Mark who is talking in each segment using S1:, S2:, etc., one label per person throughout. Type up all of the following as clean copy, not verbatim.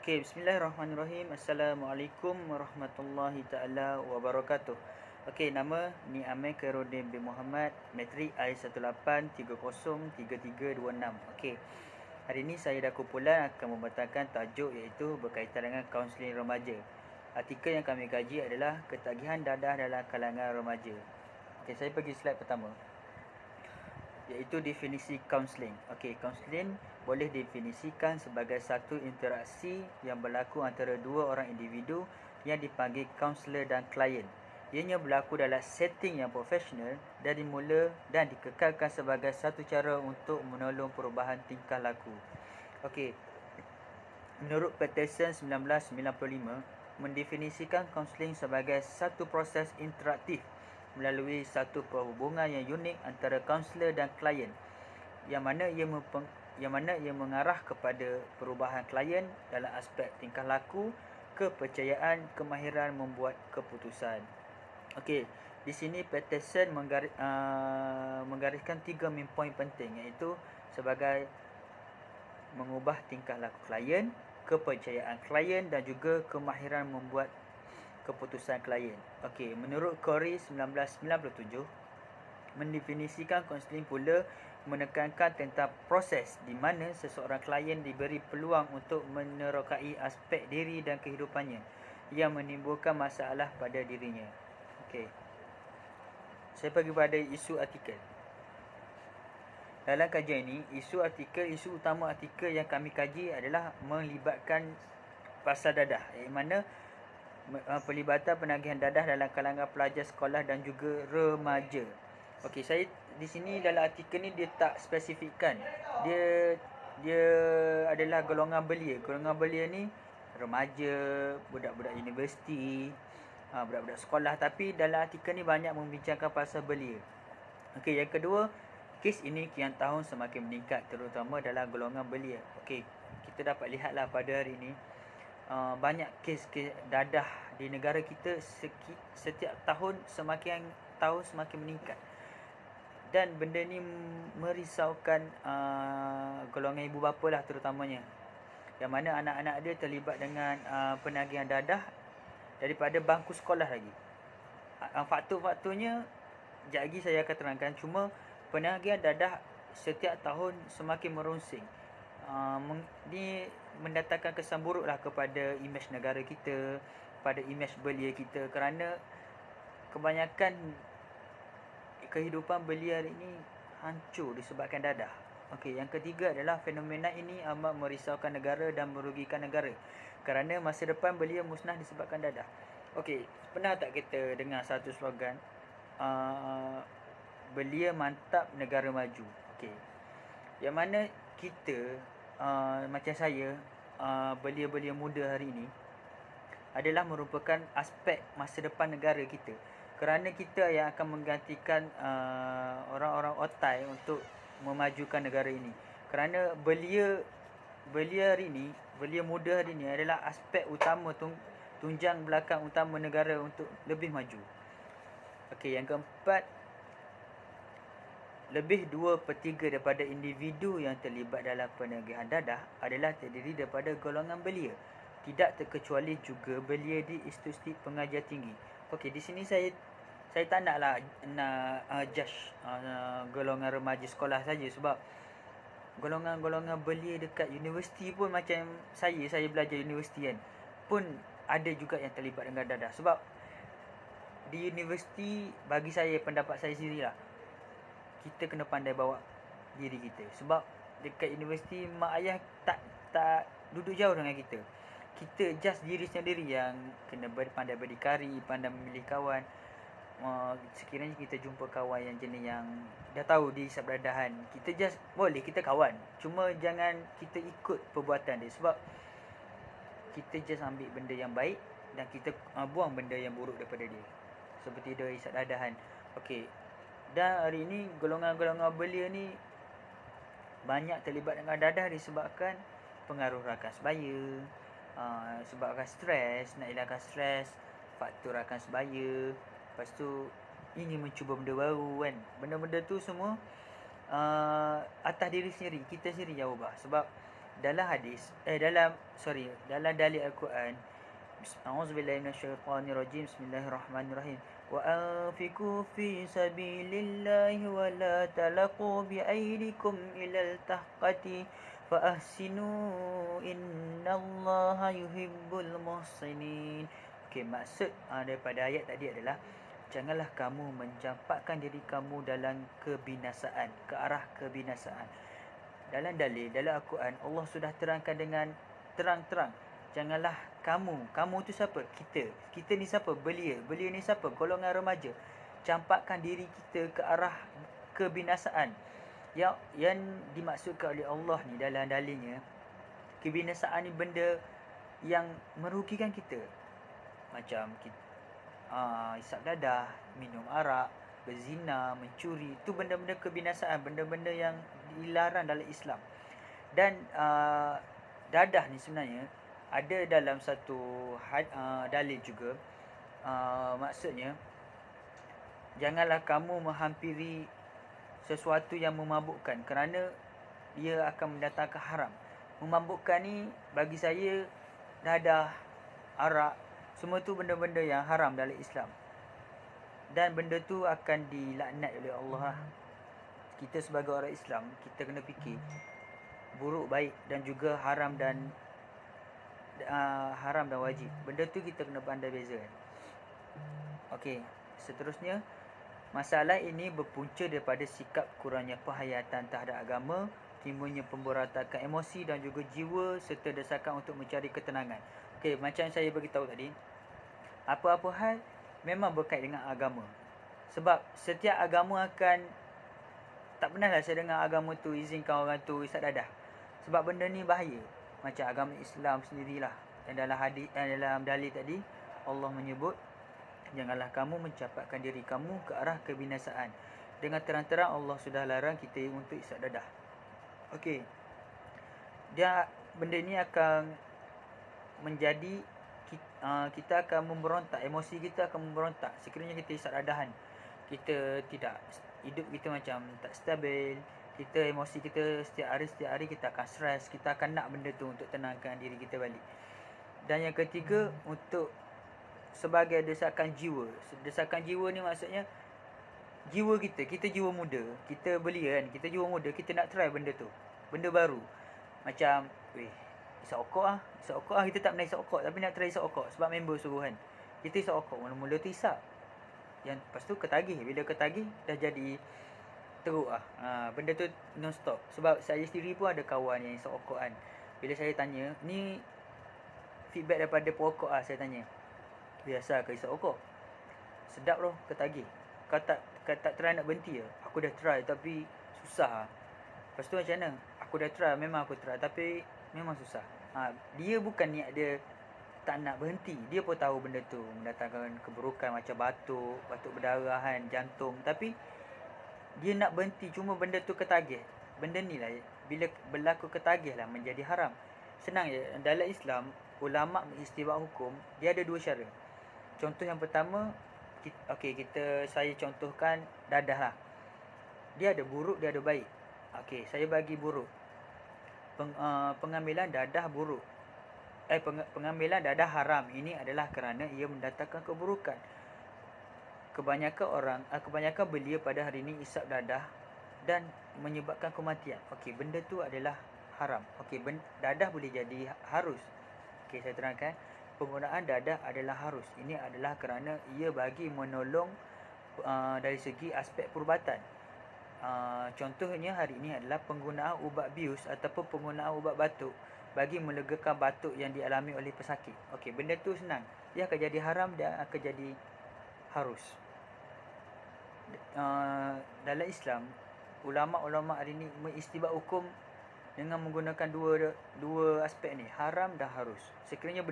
S1: Okey, bismillahirrahmanirrahim. Assalamualaikum warahmatullahi taala wabarakatuh. Okey, nama ni Amir Khairuddin bin Muhammad, matrik I18303326. Okey. Hari ini saya dan kumpulan akan membentangkan tajuk iaitu berkaitan dengan kaunseling remaja. Artikel yang kami kaji adalah ketagihan dadah dalam kalangan remaja. Okey, saya pergi slide pertama, iaitu definisi kaunseling. Okey, kaunseling boleh definisikan sebagai satu interaksi yang berlaku antara dua orang individu yang dipanggil kaunselor dan klien. Ianya berlaku dalam setting yang profesional dan dimula dan dikekalkan sebagai satu cara untuk menolong perubahan tingkah laku. Okey, menurut Peterson 1995, mendefinisikan kaunseling sebagai satu proses interaktif melalui satu perhubungan yang unik antara kaunselor dan klien, yang mana ia mengarah kepada perubahan klien dalam aspek tingkah laku, kepercayaan, kemahiran membuat keputusan. Okey, di sini Peterson menggariskan 3 main point penting, iaitu sebagai mengubah tingkah laku klien, kepercayaan klien dan juga kemahiran membuat keputusan klien. Okey, menurut Corey 1997, mendefinisikan kaunseling pula menekankan tentang proses di mana seseorang klien diberi peluang untuk menerokai aspek diri dan kehidupannya yang menimbulkan masalah pada dirinya. Okey, saya pergi pada isu artikel. Dalam kajian ini, isu utama artikel yang kami kaji adalah melibatkan pasal dadah, iaitu mana pelibatan penagihan dadah dalam kalangan pelajar sekolah dan juga remaja. Okey, saya di sini dalam artikel ni dia tak spesifikkan. Dia adalah golongan belia. Golongan belia ni remaja, budak-budak universiti, budak-budak sekolah, tapi dalam artikel ni banyak membincangkan pasal belia. Okey, yang kedua, kes ini kian tahun semakin meningkat terutama dalam golongan belia. Okey, kita dapat lihatlah pada hari ini banyak kes-kes dadah di negara kita setiap tahun semakin meningkat. Dan benda ni merisaukan golongan ibu bapa lah terutamanya, yang mana anak-anak dia terlibat dengan penagihan dadah daripada bangku sekolah lagi. Faktor-faktornya sekejap lagi saya akan terangkan. Cuma penagihan dadah setiap tahun semakin merunsing. Ni mendatangkan kesan buruk lah kepada imej negara kita, pada imej belia kita, kerana kebanyakan kehidupan belia hari ini hancur disebabkan dadah. Okey, yang ketiga adalah fenomena ini amat merisaukan negara dan merugikan negara kerana masa depan belia musnah disebabkan dadah. Okey, pernah tak kita dengar satu slogan, belia mantap negara maju? Okey, yang mana kita macam saya, belia-belia muda hari ini adalah merupakan aspek masa depan negara kita, kerana kita yang akan menggantikan orang-orang otai untuk memajukan negara ini. Kerana belia hari ini, belia muda hari ini adalah aspek utama, tunjang belakang utama negara untuk lebih maju. Okey, yang keempat, lebih 2/3 daripada individu yang terlibat dalam penagihan dadah adalah terdiri daripada golongan belia. Tidak terkecuali juga belia di institusi pengajian tinggi. Okey, di sini saya tak nak judge golongan remaja sekolah saja, sebab golongan-golongan belia dekat universiti pun macam saya belajar universiti kan, pun ada juga yang terlibat dengan dadah. Sebab di universiti, bagi saya, pendapat saya sendirilah, kita kena pandai bawa diri kita. Sebab dekat universiti mak ayah tak duduk jauh dengan kita. Kita just diri sendiri yang kena pandai berdikari, pandai memilih kawan. Sekiranya kita jumpa kawan yang jenis yang dah tahu diri seberadahan, kita just boleh kita kawan, cuma jangan kita ikut perbuatan dia. Sebab kita just ambil benda yang baik dan kita buang benda yang buruk daripada dia, seperti dia isap dadahan. Okey, dan hari ini golongan-golongan belia ni banyak terlibat dengan dadah disebabkan pengaruh rakan sebaya, sebabkan stres, nak hilangkan stres, faktor rakan sebaya. Lepas tu ingin mencuba benda baru kan. Benda-benda tu semua atas diri sendiri, kita sendiri yang ubah. Sebab dalam hadis dalam dalam dalil Al-Quran, A'udzubillahi minasyaitonirrajim. Bismillahirrahmanirrahim. Wa anfiqu fi sabilillahi wa la talaqu bi aydikum ilal tahqati fa ahsinu innallaha yuhibbul muhsinin. Okey, maksud daripada ayat tadi adalah janganlah kamu mencampakkan diri kamu dalam kebinasaan, ke arah kebinasaan. Dalam dalil, dalam Al-Quran, Allah sudah terangkan dengan terang-terang. Janganlah kamu tu siapa? Kita ni siapa? Belia ni siapa? Golongan remaja. Campakkan diri kita ke arah kebinasaan. Yang dimaksudkan oleh Allah ni dalam dalilnya, kebinasaan ni benda yang merugikan kita. Macam kita hisap dadah, minum arak, berzina, mencuri. Itu benda-benda kebinasaan, benda-benda yang dilarang dalam Islam. Dan dadah ni sebenarnya ada dalam satu dalil juga. Maksudnya, janganlah kamu menghampiri sesuatu yang memabukkan, kerana dia akan mendatangkan haram. Memabukkan ni bagi saya, dadah, arak, semua tu benda-benda yang haram dalam Islam. Dan benda tu akan dilaknat oleh Allah. Kita sebagai orang Islam, kita kena fikir buruk, baik dan juga haram dan wajib. Benda tu kita kena pandai bezakan. Okey, seterusnya, masalah ini berpunca daripada sikap kurangnya penghayatan terhadap agama, timbulnya pemberontakan emosi dan juga jiwa serta desakan untuk mencari ketenangan. Okey, macam saya beritahu tadi, apa-apa hal memang berkait dengan agama. Sebab setiap agama akan, tak pernahlah saya dengar agama tu izinkan orang tu isap dadah. Sebab benda ni bahaya. Macam agama Islam sendirilah. Dan dalam hadis, dalam dalil tadi, Allah menyebut, janganlah kamu mencampakkan diri kamu ke arah kebinasaan. Dengan terang-terang Allah sudah larang kita untuk isap dadah. Okey. Benda ni akan menjadi kita akan memberontak, emosi kita akan memberontak sekiranya kita isap dadahan. Kita tidak, hidup kita macam tak stabil. Kita, emosi kita setiap hari kita akan stres. Kita akan nak benda tu untuk tenangkan diri kita balik. Dan yang ketiga, untuk sebagai desakan jiwa. Desakan jiwa ni maksudnya jiwa kita jiwa muda. Kita belia kan, kita jiwa muda, kita nak try benda tu, benda baru. Macam isap okok kita tak pernah isap okok, tapi nak try isap okok sebab member suruh kan. Kita isap okok, mula-mula tu isap, yang lepas tu ketagih. Bila ketagih dah jadi teruk benda tu non stop. Sebab saya sendiri pun ada kawan yang isap okok kan. Bila saya tanya, ni feedback daripada perokok saya tanya, biasa ke isap okok? Sedap loh, ketagih. Kau tak try nak berhenti ke? Aku dah try tapi susah. Lepas tu macam mana? Aku dah try, memang aku try, tapi memang susah. Dia bukan niat dia tak nak berhenti. Dia pun tahu benda tu mendatangkan keburukan macam batuk berdarah kan, jantung. Tapi dia nak berhenti, cuma benda tu ketagih. Benda ni lah, bila berlaku ketagih lah menjadi haram. Senang je. Dalam Islam, ulama' mengistimbat hukum, dia ada dua cara. Contoh yang pertama, saya contohkan dadah lah. Dia ada buruk, dia ada baik. Okey, saya bagi buruk. Pengambilan dadah buruk. Pengambilan dadah haram. Ini adalah kerana ia mendatangkan keburukan. Kebanyakan belia pada hari ini isap dadah dan menyebabkan kematian. Okey, benda tu adalah haram. Okey, dadah boleh jadi harus. Okey, saya terangkan. Penggunaan dadah adalah harus. Ini adalah kerana ia bagi menolong dari segi aspek perubatan. Contohnya hari ini adalah penggunaan ubat bius ataupun penggunaan ubat batuk bagi melegakan batuk yang dialami oleh pesakit. Okey, benda tu senang. Dia akan jadi haram dan akan jadi harus. Dalam Islam, ulama' hari ini mengistimbat hukum dengan menggunakan dua aspek ni, haram dan harus. Sekiranya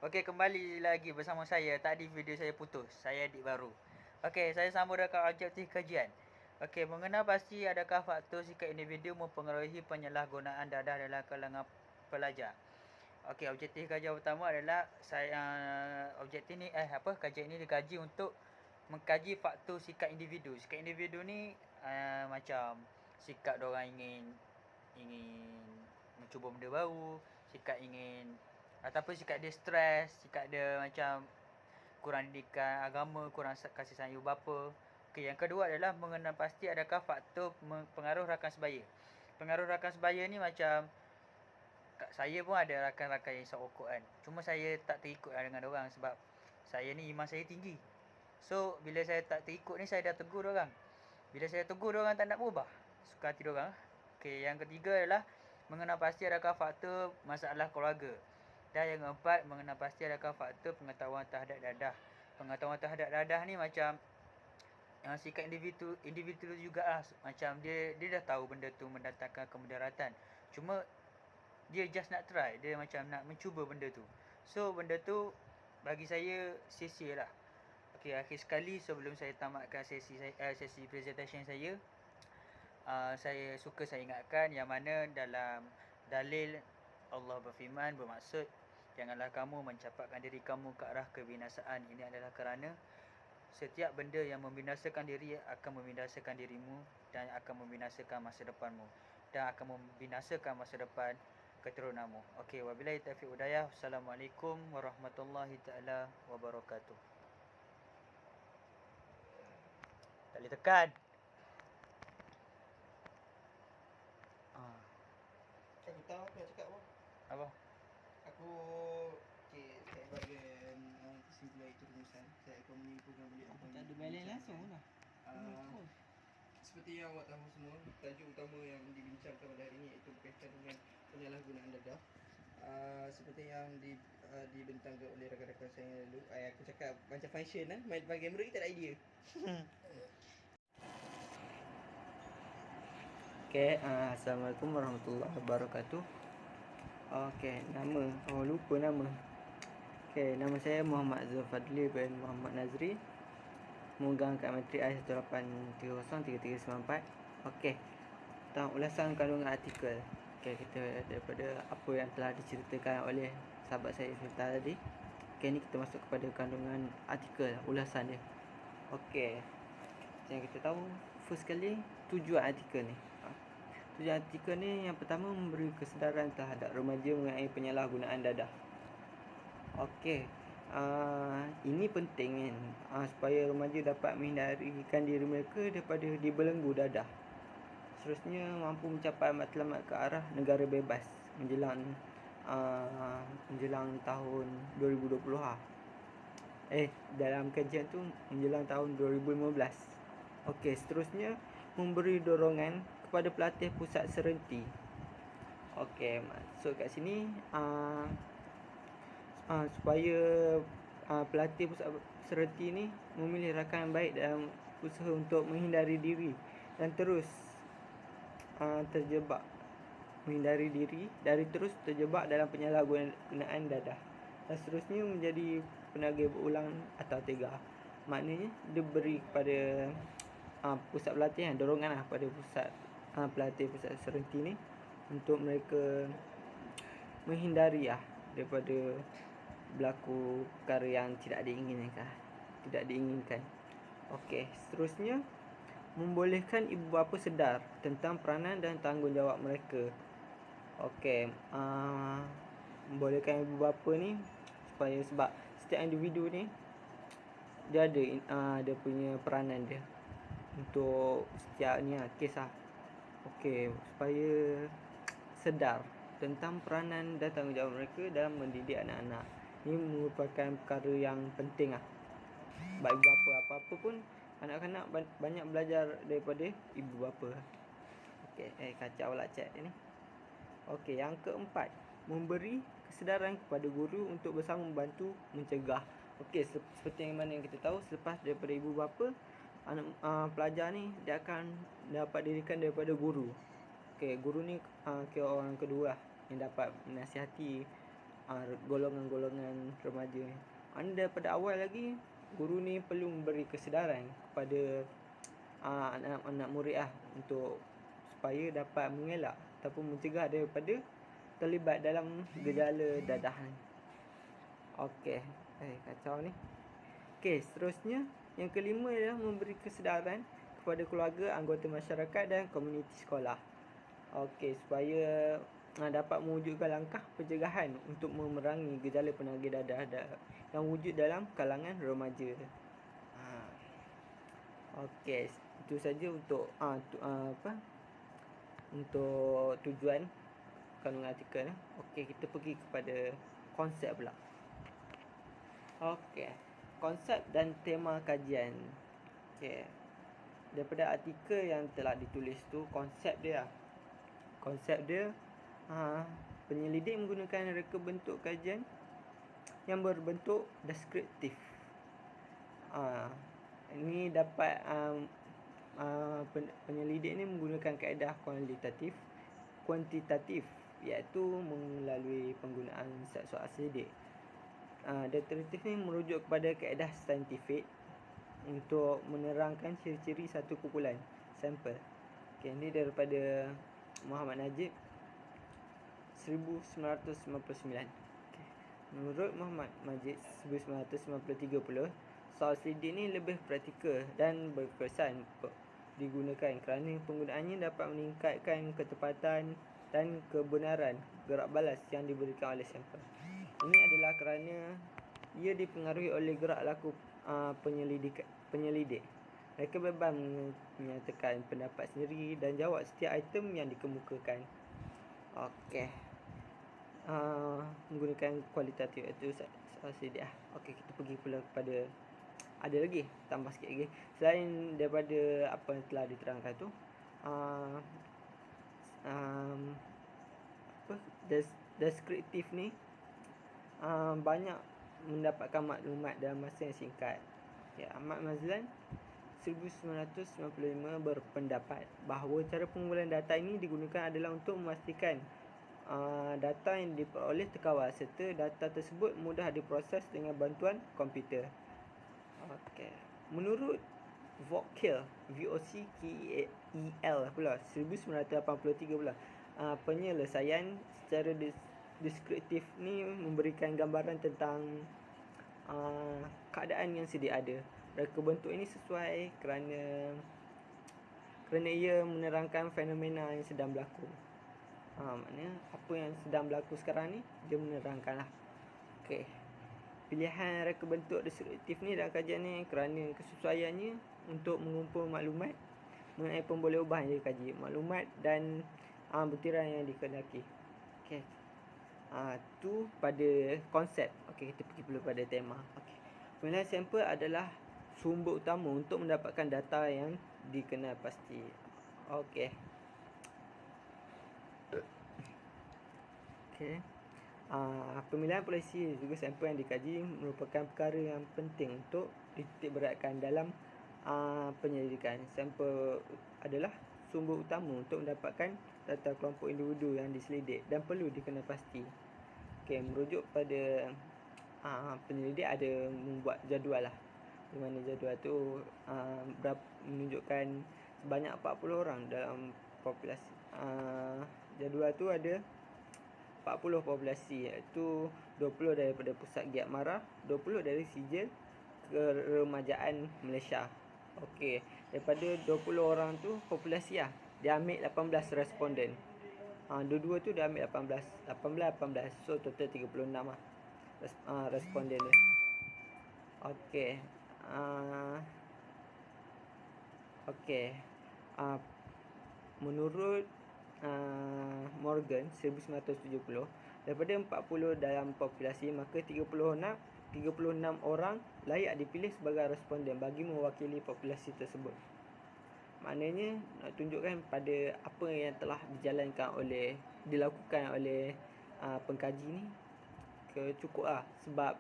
S1: Okey, kembali lagi bersama saya. Tadi video saya putus. Saya Adik baru. Okey, saya sambung dengan objektif kajian. Okey, mengenal pasti adakah faktor sikap individu mempengaruhi penyalahgunaan dadah dalam kalangan pelajar. Okey, objektif kajian pertama adalah kajian ini dikaji untuk mengkaji faktor sikap individu. Sikap individu ni macam sikap diorang ingin cuba benda baru, sikap ingin ataupun sikap dia stres, sikap dia macam kurang didikan agama, kurang kasih sayang ibu bapa. Okey, yang kedua adalah mengenal pasti adakah faktor pengaruh rakan sebaya. Pengaruh rakan sebaya ni macam saya pun ada rakan-rakan yang isap rokok kan. Cuma saya tak terikut dengan orang sebab saya ni iman saya tinggi. So, bila saya tak terikut ni, saya dah tegur orang. Bila saya tegur orang tak nak berubah, suka hati orang. Okey, yang ketiga adalah mengenal pasti adakah faktor masalah keluarga. Dan yang keempat, mengenal pasti adakah faktor pengetahuan terhadap dadah. Pengetahuan terhadap dadah ni macam sikap individu jugalah. Macam dia dah tahu benda tu mendatangkan kemudaratan. Cuma dia just nak try, dia macam nak mencuba benda tu. So benda tu bagi saya sia-sia lah. Okey, akhir sekali sebelum saya tamatkan sesi presentation saya, saya ingatkan yang mana dalam dalil Allah berfirman bermaksud, janganlah kamu mencapakkan diri kamu ke arah kebinasaan. Ini adalah kerana setiap benda yang membinasakan diri akan membinasakan dirimu dan akan membinasakan masa depanmu dan akan membinasakan masa depan keturunanmu. Okey, wabillahi taufiq hidayah. Assalamualaikum warahmatullahi taala wabarakatuh. Tak boleh tekan.
S2: Aku tahu apa nak cakap apa.
S1: Apa?
S2: Aku saya bagian kesimpulan itu rumusan. Saya akan menyimpulkan balik apa yang
S3: ada balance langsung lah.
S2: Seperti yang awak tahu semua, tajuk utama yang dibincangkan pada hari ini iaitu berkaitan dengan penyalahgunaan dadah. Seperti yang dibentangkan oleh rakan-rakan saya yang lalu. Aku cakap macam function lah, main bagi kamera kita ada idea.
S3: Okay, Assalamualaikum warahmatullahi wabarakatuh. Okay, nama, lupa nama. Okay, nama saya Muhammad Zulfadli bin Muhammad Nazri, memegang kat matrik I18303394. Okay, tentang ulasan kandungan artikel. Okay, kita daripada apa yang telah diceritakan oleh sahabat saya sebentar tadi. Okay, ni kita masuk kepada kandungan artikel, ulasan dia. Okay, yang kita tahu first kali tujuan artikel ni. Tujuan artikel ni yang pertama memberi kesedaran terhadap remaja mengenai penyalahgunaan dadah. Okey, ini penting kan, supaya remaja dapat menghindarkan diri mereka daripada dibelenggu dadah. Seterusnya mampu mencapai matlamat ke arah negara bebas menjelang tahun 2020 dalam kajian tu menjelang tahun 2015. Okey, seterusnya memberi dorongan kepada pelatih pusat serenti. Okey, maksud kat sini supaya pelatih pusat serenti ni memilih rakan yang baik dalam usaha untuk menghindari diri dan terus menghindari diri dari terus terjebak dalam penyalahgunaan dadah. Dan seterusnya menjadi penagih berulang atau tega. Maknanya dia beri kepada pusat pelatihan dorongan lah pada pusat pelatih pusat serenti ni untuk mereka menghindari daripada berlaku perkara yang tidak diinginkan. Okey, seterusnya membolehkan ibu bapa sedar tentang peranan dan tanggungjawab mereka. Okey, membolehkan ibu bapa ni sebab setiap individu ni dia ada dia punya peranan dia untuk setiap ni kes lah. Okey, supaya sedar tentang peranan dan tanggungjawab mereka dalam mendidik anak-anak. Ini merupakan perkara yang penting lah. Baik ibu bapa apa-apa pun, anak-anak banyak belajar daripada ibu bapa. Okey, kacau lah chat ni. Okey, yang keempat, memberi kesedaran kepada guru untuk bersama membantu mencegah. Okey, seperti yang mana yang kita tahu, selepas daripada ibu bapa, pelajar ni dia akan dapat didikan daripada guru. Okey, guru ni orang kedua yang dapat menasihati golongan-golongan remaja ni. Daripada awal lagi, guru ni perlu memberi kesedaran kepada anak-anak murid untuk supaya dapat mengelak ataupun mencegah daripada terlibat dalam gejala dadah ni. Okey, kacau ni. Okey, seterusnya yang kelima adalah memberi kesedaran kepada keluarga, anggota masyarakat dan komuniti sekolah. Okey, supaya dapat mewujudkan langkah pencegahan untuk memerangi gejala penagih dadah yang wujud dalam kalangan remaja. Okey, itu saja untuk untuk tujuan kandungan artikel. Okey, kita pergi kepada konsep pula. Okey, konsep dan tema kajian. Okey, daripada artikel yang telah ditulis tu, konsep dia penyelidik menggunakan reka bentuk kajian yang berbentuk deskriptif. Ini dapat penyelidik ni menggunakan kaedah kuantitatif, iaitu melalui penggunaan soal selidik. Deskriptif ni merujuk kepada kaedah saintifik untuk menerangkan ciri-ciri satu kumpulan sampel. Okey, ini daripada Muhammad Najib 1999. Okay. Menurut Muhammad Najib 1930, soal selidik ni lebih praktikal dan berkesan digunakan kerana penggunaannya dapat meningkatkan ketepatan dan kebenaran gerak balas yang diberikan oleh sampel. Ini adalah kerana ia dipengaruhi oleh gerak laku penyelidik. Mereka bebas menyatakan pendapat sendiri dan jawab setiap item yang dikemukakan. Okey. Menggunakan kualitatif itu soal selidik. Okey, kita pergi pula kepada ada lagi, tambah sikit lagi. Selain daripada apa yang telah diterangkan tu, deskriptif ni banyak mendapatkan maklumat dalam masa yang singkat. Okay, Ahmad Mazlan 1995 berpendapat bahawa cara pengumpulan data ini digunakan adalah untuk memastikan data yang diperoleh terkawal serta data tersebut mudah diproses dengan bantuan komputer. Okey. Menurut Vockel, VOCKEL pula 1983 pula, penyelesaian secara deskriptif ni memberikan gambaran tentang keadaan yang sedia ada. Reka bentuk ini sesuai kerana ia menerangkan fenomena yang sedang berlaku. Maknanya apa yang sedang berlaku sekarang ni dia menerangkanlah. Okey. Pilihan reka bentuk deskriptif ni dalam kajian ni kerana kesesuaiannya untuk mengumpul maklumat mengenai pemboleh ubah yang dikaji, maklumat dan butiran yang dikehendaki. Okey. Tu pada konsep. Okey, kita pergi dulu pada tema. Okey. Pemilihan sampel adalah sumber utama untuk mendapatkan data yang dikenal pasti. Okey. Okey. Pemilihan polisi juga sampel yang dikaji merupakan perkara yang penting untuk dititikberatkan dalam penyelidikan. Sampel adalah sumber utama untuk mendapatkan data kelompok individu yang diselidik dan perlu dikenal pasti. Okey, merujuk pada penyelidik ada membuat jadual lah. Di mana jadual tu menunjukkan sebanyak 40 orang dalam populasi. Jadual tu ada 40 populasi, iaitu 20 daripada pusat giat marah, 20 dari sijil keremajaan Malaysia. Okey, daripada 20 orang tu populasi lah, dia ambil 18 responden. Dua-dua tu dia ambil 18. So total 36 lah responden dia. Okey. Menurut Morgan 1970, daripada 40 dalam populasi, maka 36 orang layak dipilih sebagai responden bagi mewakili populasi tersebut. Maknanya nak tunjukkan pada apa yang telah dilakukan oleh pengkaji ni cukup lah, sebab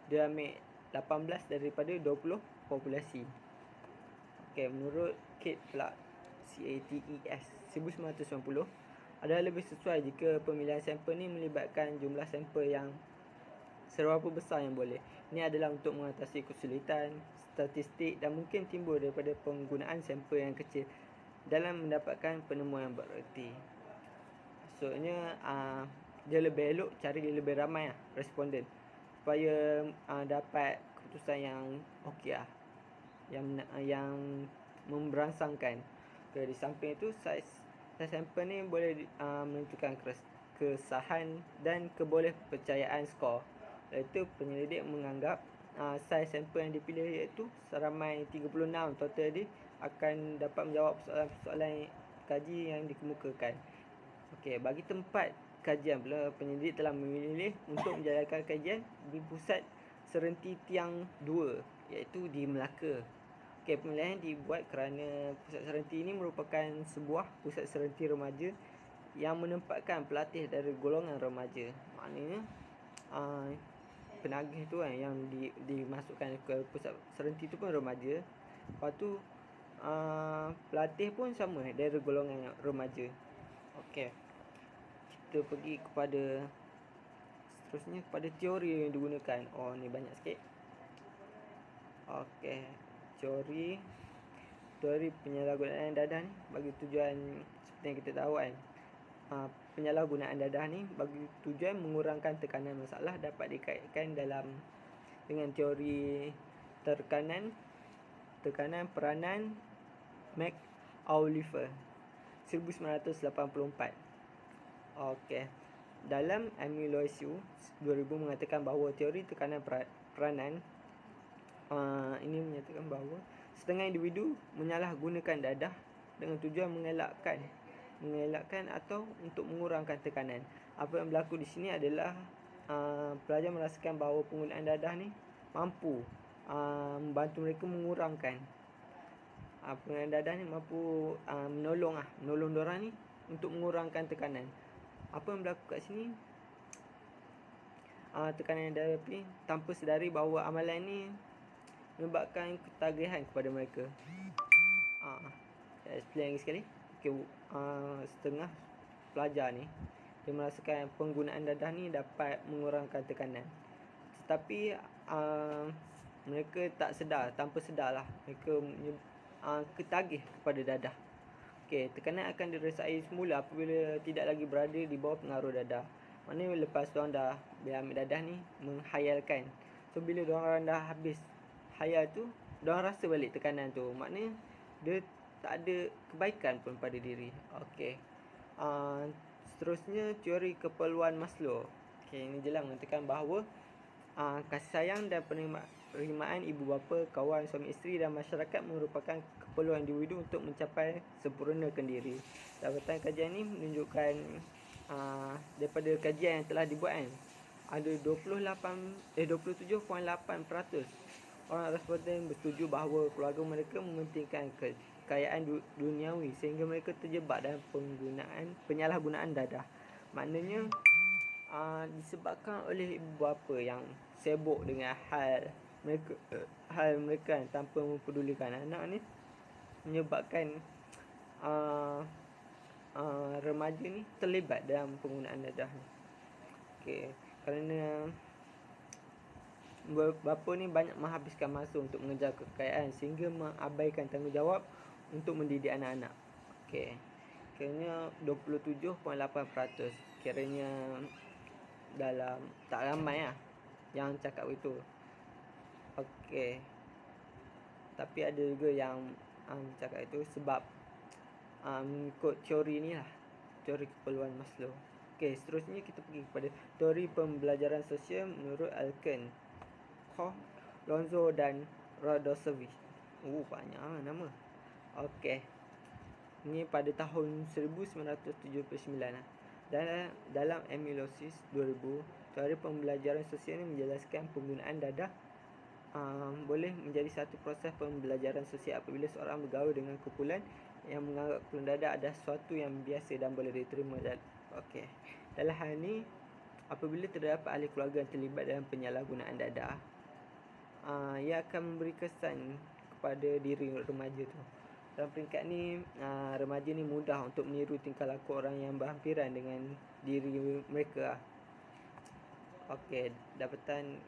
S3: dia ambil 18 daripada 20 populasi. Okey, menurut Kate pula CATES 1990 adalah lebih sesuai jika pemilihan sampel ni melibatkan jumlah sampel yang seberapa besar yang boleh. Ini adalah untuk mengatasi kesulitan statistik dan mungkin timbul daripada penggunaan sampel yang kecil dalam mendapatkan penemuan yang bererti. Maksudnya dia lebih elok cari lebih ramai responden supaya dapat keputusan yang okey lah, yang memberangsangkan. Di samping itu, saiz sampel ni boleh menentukan kesahan dan kebolehpercayaan skor. Iaitu penyelidik menganggap saiz sampel yang dipilih iaitu seramai 36 total dia akan dapat menjawab soalan-soalan kaji yang dikemukakan. Okey, bagi tempat kajian pula, penyelidik telah memilih untuk menjalankan kajian di pusat serenti tiang 2 iaitu di Melaka. Okey, pemilihan dibuat kerana pusat serenti ini merupakan sebuah pusat serenti remaja yang menempatkan pelatih dari golongan remaja. Maknanya penagih tu kan yang dimasukkan ke pusat serenti tu pun remaja. Lepas tu pelatih pun sama dari golongan remaja. Okey, kita pergi kepada seterusnya, kepada teori yang digunakan. Oh, ni banyak sikit. Okey, teori penyalahgunaan dadah ni bagi tujuan seperti yang kita tahu kan, penyalahgunaan dadah ni bagi tujuan mengurangkan tekanan masalah dapat dikaitkan dengan teori tekanan peranan McAuliffe 1984. Okey, dalam Amyloidsue 2000 mengatakan bahawa teori tekanan peranan ini menyatakan bahawa setengah individu menyalahgunakan dadah dengan tujuan mengelakkan atau untuk mengurangkan tekanan. Apa yang berlaku di sini adalah pelajar merasakan bahawa penggunaan dadah ni mampu membantu mereka mengurangkan penggunaan dadah ni mampu menolong diorang ni untuk mengurangkan tekanan. Apa yang berlaku kat sini, tekanan yang dihadapi tanpa sedari bahawa amalan ni menyebabkan ketagihan kepada mereka. Saya explain lagi sekali. Okay, setengah pelajar ni dia merasakan penggunaan dadah ni dapat mengurangkan tekanan, tetapi mereka tak sedar, tanpa sedarlah mereka ketagih kepada dadah. Okey, tekanan akan dirasai semula apabila tidak lagi berada di bawah pengaruh dadah. Maknanya lepas diorang dah ambil dadah ni, menghayalkan. So bila diorang dah habis hayal tu, diorang rasa balik tekanan tu. Maknanya dia tak ada kebaikan pun pada diri. Okey, seterusnya teori keperluan Maslow. Okey, ini jelas mengatakan bahawa kasih sayang dan penerimaan ibu bapa, kawan, suami isteri dan masyarakat merupakan keperluan individu untuk mencapai sempurnakan diri. Dapatan kajian ini menunjukkan daripada kajian yang telah dibuat kan, ada 27.8% orang responden bersetuju bahawa keluarga mereka mementingkan kekayaan duniawi sehingga mereka terjebak dalam penyalahgunaan dadah. Maknanya disebabkan oleh ibu bapa yang sibuk dengan hal mereka tanpa mempedulikan anak ni, menyebabkan remaja ni terlibat dalam penggunaan dadah ni. Okey, kerana bapa ni banyak menghabiskan masa untuk mengejar kekayaan sehingga mengabaikan tanggungjawab untuk mendidik anak-anak. Okey, kiranya 27.8%. Kiranya dalam tak ramai yang cakap itu. Okey, tapi ada juga yang cakap itu sebab mengikut teori ni lah, teori keperluan Maslow. Okey, seterusnya kita pergi kepada teori pembelajaran sosial menurut Alken, Koch, Lonzo dan Radosevic. Banyak nama. Okey, ini pada tahun 1979 dalam Amyloidsue 2000, teori pembelajaran sosial ini menjelaskan penggunaan dadah boleh menjadi satu proses pembelajaran sosial apabila seorang bergaul dengan kumpulan yang menganggap penggunaan dadah adalah sesuatu yang biasa dan boleh diterima. Okey, dalam hal ini apabila terdapat ahli keluarga yang terlibat dalam penyalahgunaan dadah, ia akan memberi kesan kepada diri remaja tu. Dalam peringkat ni, remaja ni mudah untuk meniru tingkah laku orang yang berhampiran dengan diri mereka. Okey, dapatan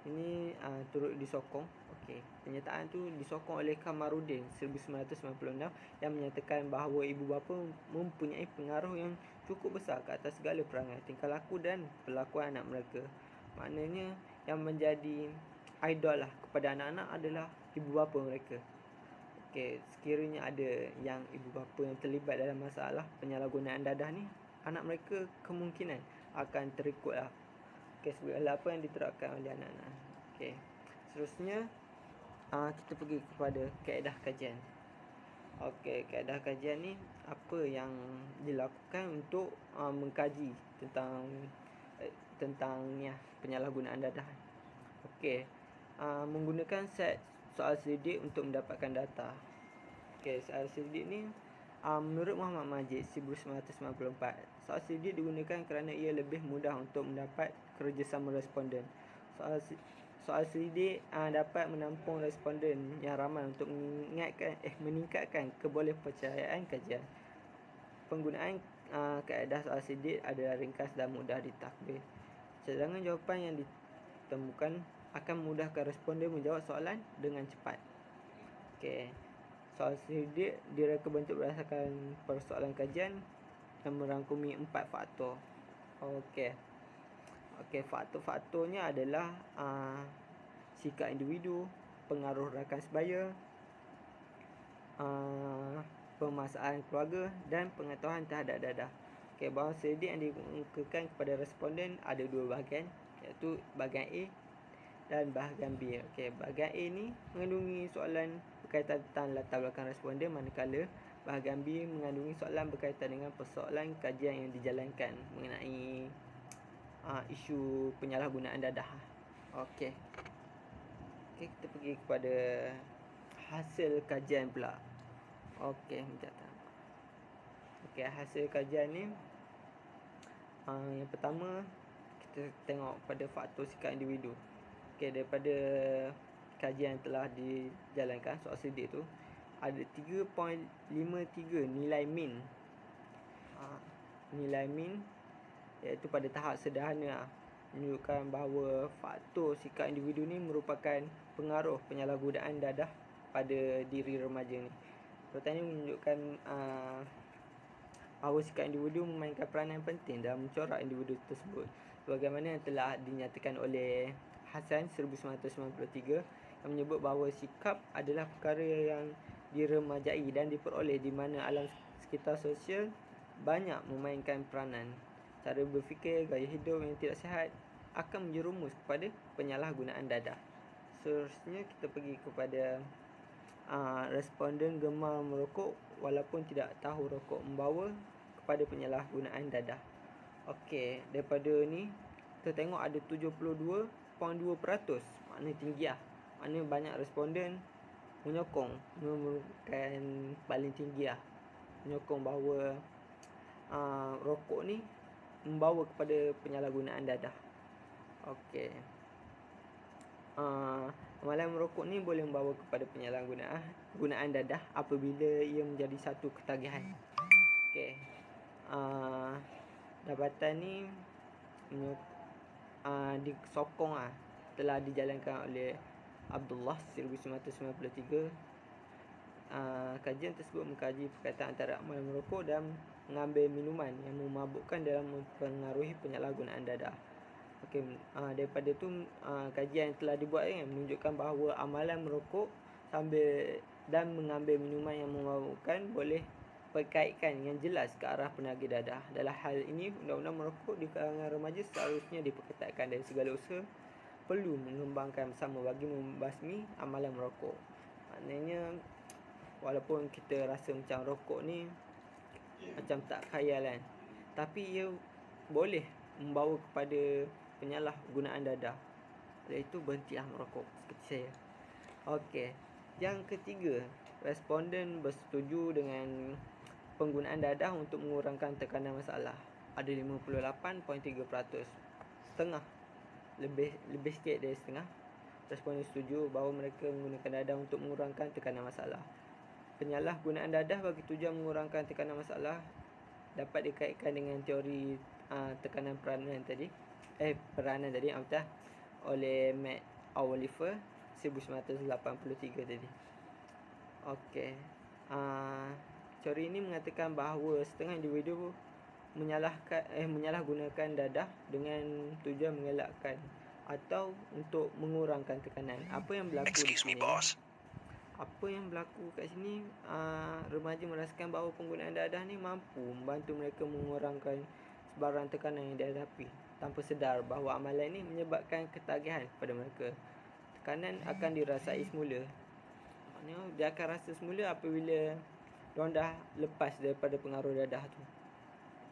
S3: ini turut disokong. Okey, pernyataan tu disokong oleh Kamarudin 1996 yang menyatakan bahawa ibu bapa mempunyai pengaruh yang cukup besar ke atas segala perangai, tingkah laku dan perlakuan anak mereka. Maknanya yang menjadi idol lah kepada anak-anak adalah ibu bapa mereka. Okey, sekiranya ada yang ibu bapa yang terlibat dalam masalah penyalahgunaan dadah ni, anak mereka kemungkinan akan terikut lah. Okay, segala apa yang diterapkan oleh anak-anak. Okay, seterusnya kita pergi kepada kaedah kajian. Okay, kaedah kajian ni apa yang dilakukan untuk mengkaji tentang penyalahgunaan dadah. Okay, menggunakan set soal selidik untuk mendapatkan data. Okay, soal selidik ni menurut Muhammad Majid 1994, soal selidik digunakan kerana ia lebih mudah untuk mendapat kerjasama responden. Soal selidik dapat menampung responden yang ramai untuk meningkatkan kebolehpercayaan kajian. Penggunaan kaedah soal selidik adalah ringkas dan mudah ditakbir. Cadangan jawapan yang ditemukan akan memudahkan responden menjawab soalan dengan cepat. Okay. Soal selidik direka bentuk berdasarkan persoalan kajian yang merangkumi 4 faktor. Okey, faktor-faktornya adalah sikap individu, pengaruh rakan sebaya, permasalahan keluarga dan pengetahuan terhadap dadah. Okey, bahawa selidik yang dikemukakan kepada responden ada 2 bahagian, iaitu bahagian A dan bahagian B. Okey, bahagian A ni mengandungi soalan berkaitan tentang latar belakang responden, manakala bahagian B mengandungi soalan berkaitan dengan persoalan kajian yang dijalankan mengenai isu penyalahgunaan dadah. Okey, kita pergi kepada hasil kajian pula. Okey, hasil kajian ni yang pertama kita tengok pada faktor sikap individu. Okey, daripada kajian yang telah dijalankan soal selidik tu ada 3.53 nilai min. Nilai min iaitu pada tahap sederhana menunjukkan bahawa faktor sikap individu ni merupakan pengaruh penyalahgunaan dadah pada diri remaja ni. Pertanyaan menunjukkan bahawa sikap individu memainkan peranan penting dalam mencorak individu tersebut, sebagaimana yang telah dinyatakan oleh Hassan 1993 yang menyebut bahawa sikap adalah perkara yang diremajai dan diperoleh di mana alam sekitar sosial banyak memainkan peranan. Cara berfikir, gaya hidup yang tidak sihat akan menjerumus kepada penyalahgunaan dadah. Seterusnya kita pergi kepada responden gemar merokok walaupun tidak tahu rokok membawa kepada penyalahgunaan dadah. Okey, daripada ni kita tengok ada 72.2%, maknanya tinggi lah. Maknanya banyak responden menyokong, merupakan paling tinggi lah, menyokong bahawa rokok ni membawa kepada penyalahgunaan dadah. Okey, amalan merokok ni boleh membawa kepada penyalahgunaan dadah apabila ia menjadi satu ketagihan. Okey, dapatan ni disokong telah dijalankan oleh Abdullah 1993. Kajian tersebut mengkaji perkaitan antara amalan merokok dan mengambil minuman yang memabukkan dalam mempengaruhi penyalahgunaan dadah. Okey, daripada tu kajian yang telah dibuat menunjukkan bahawa amalan merokok dan mengambil minuman yang memabukkan boleh berkaitan yang jelas ke arah penagih dadah. Dalam hal ini, undang-undang merokok di kalangan remaja seharusnya diperketatkan dan segala usaha perlu mengembangkan bersama bagi membasmi amalan merokok. Maknanya walaupun kita rasa macam rokok ni macam tak khayal kan, tapi ia boleh membawa kepada penyalahgunaan dadah. Oleh itu berhentilah merokok seperti saya. Okey, yang ketiga, responden bersetuju dengan penggunaan dadah untuk mengurangkan tekanan masalah. Ada 58.3%, setengah, lebih sikit dari setengah responden setuju bahawa mereka menggunakan dadah untuk mengurangkan tekanan masalah. Penyalahgunaan dadah bagi tujuan mengurangkan tekanan masalah dapat dikaitkan dengan teori tekanan peranan tadi oleh Matt Oliver 1983 tadi. Okey, teori ini mengatakan bahawa setengah individu menyalahgunakan dadah dengan tujuan mengelakkan atau untuk mengurangkan tekanan. Apa yang berlaku di sini? apa yang berlaku kat sini, remaja merasakan bahawa penggunaan dadah ni mampu membantu mereka mengurangkan sebarang tekanan yang dihadapi tanpa sedar bahawa amalan ni menyebabkan ketagihan kepada mereka. Tekanan akan dirasai semula. Maknanya dia akan rasa semula apabila diorang dah lepas daripada pengaruh dadah tu.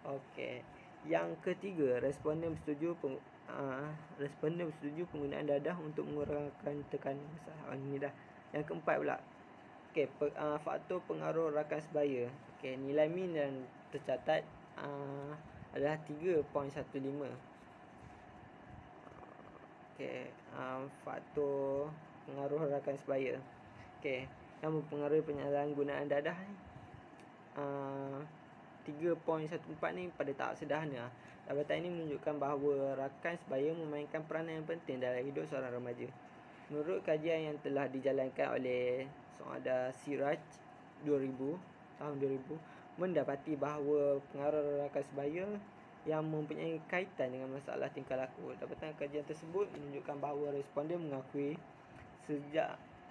S3: Okey. Yang ketiga, responden bersetuju penggunaan dadah untuk mengurangkan tekanan besar. Ini dah. Yang keempat pula. Okey, faktor pengaruh rakan sebaya. Okey, nilai min yang tercatat adalah 3.15. Okey, faktor pengaruh rakan sebaya. Okey, yang mempengaruhi penyalahgunaan dadah ni 3.14 ni pada tahap sederhana. Dapatan ini menunjukkan bahawa rakan sebaya memainkan peranan yang penting dalam hidup seorang remaja. Menurut kajian yang telah dijalankan oleh Saada Siraj 2000 tahun 2000 mendapati bahawa pengaruh rakan sebaya yang mempunyai kaitan dengan masalah tingkah laku. Dapatan kajian tersebut menunjukkan bahawa responden mengakui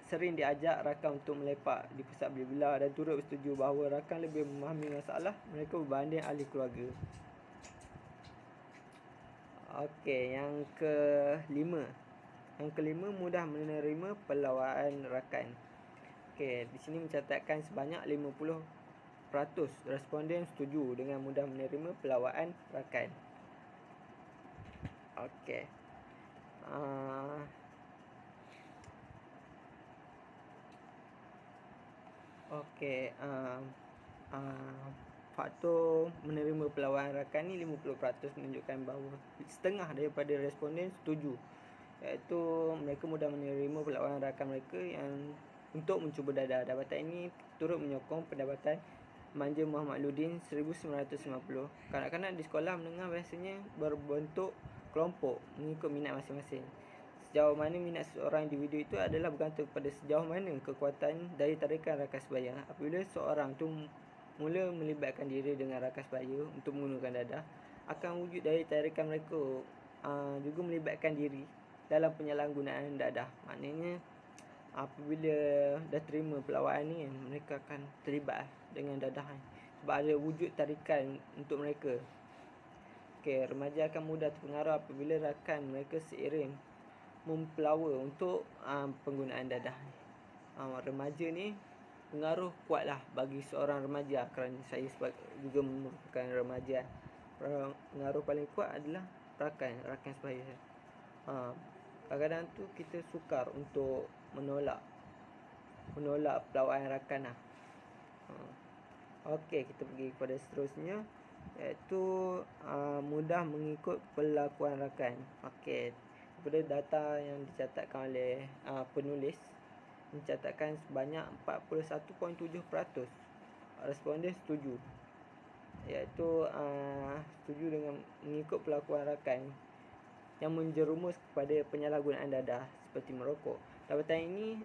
S3: sering diajak rakan untuk melepak di pusat beli-belah dan turut bersetuju bahawa rakan lebih memahami masalah mereka berbanding ahli keluarga. Okey, yang kelima. Yang kelima, mudah menerima pelawaan rakan. Okey, di sini mencatatkan sebanyak 50% responden setuju dengan mudah menerima pelawaan rakan. Okey. Okey, faktor menerima pelawaan rakan ni 50% menunjukkan bahawa setengah daripada responden setuju, iaitu mereka mudah menerima pelawaan rakan mereka yang untuk mencuba dadah. Dapatan ini turut menyokong pendapatan Manja Muhammaduddin 1990. Kanak-kanak di sekolah menengah biasanya berbentuk kelompok mengikut minat masing-masing. Sejauh mana minat seorang individu itu adalah bergantung kepada sejauh mana kekuatan daya tarikan rakan sebaya. Apabila seorang tu mula melibatkan diri dengan rakan sebaya untuk menggunakan dadah, akan wujud daya tarikan mereka juga melibatkan diri dalam penyalahgunaan dadah. Maknanya apabila dah terima pelawaan ni, mereka akan terlibat dengan dadah ni, sebab ada wujud tarikan untuk mereka. Okey, remaja akan mudah terpengaruh apabila rakan mereka seiring mempelawa untuk penggunaan dadah ni. Remaja ni pengaruh kuatlah bagi seorang remaja, kerana saya juga merupakan remaja. Pengaruh paling kuat adalah rakan sebaya. Kadang-kadang tu kita sukar untuk menolak pelawaan rakan lah. Okey, kita pergi kepada seterusnya, iaitu mudah mengikut pelakuan rakan. Okey, daripada data yang dicatatkan oleh penulis, mencatatkan sebanyak 41.7% responden setuju, iaitu setuju dengan mengikut pelakuan rakan yang menjerumus kepada penyalahgunaan dadah seperti merokok. Dapatan ini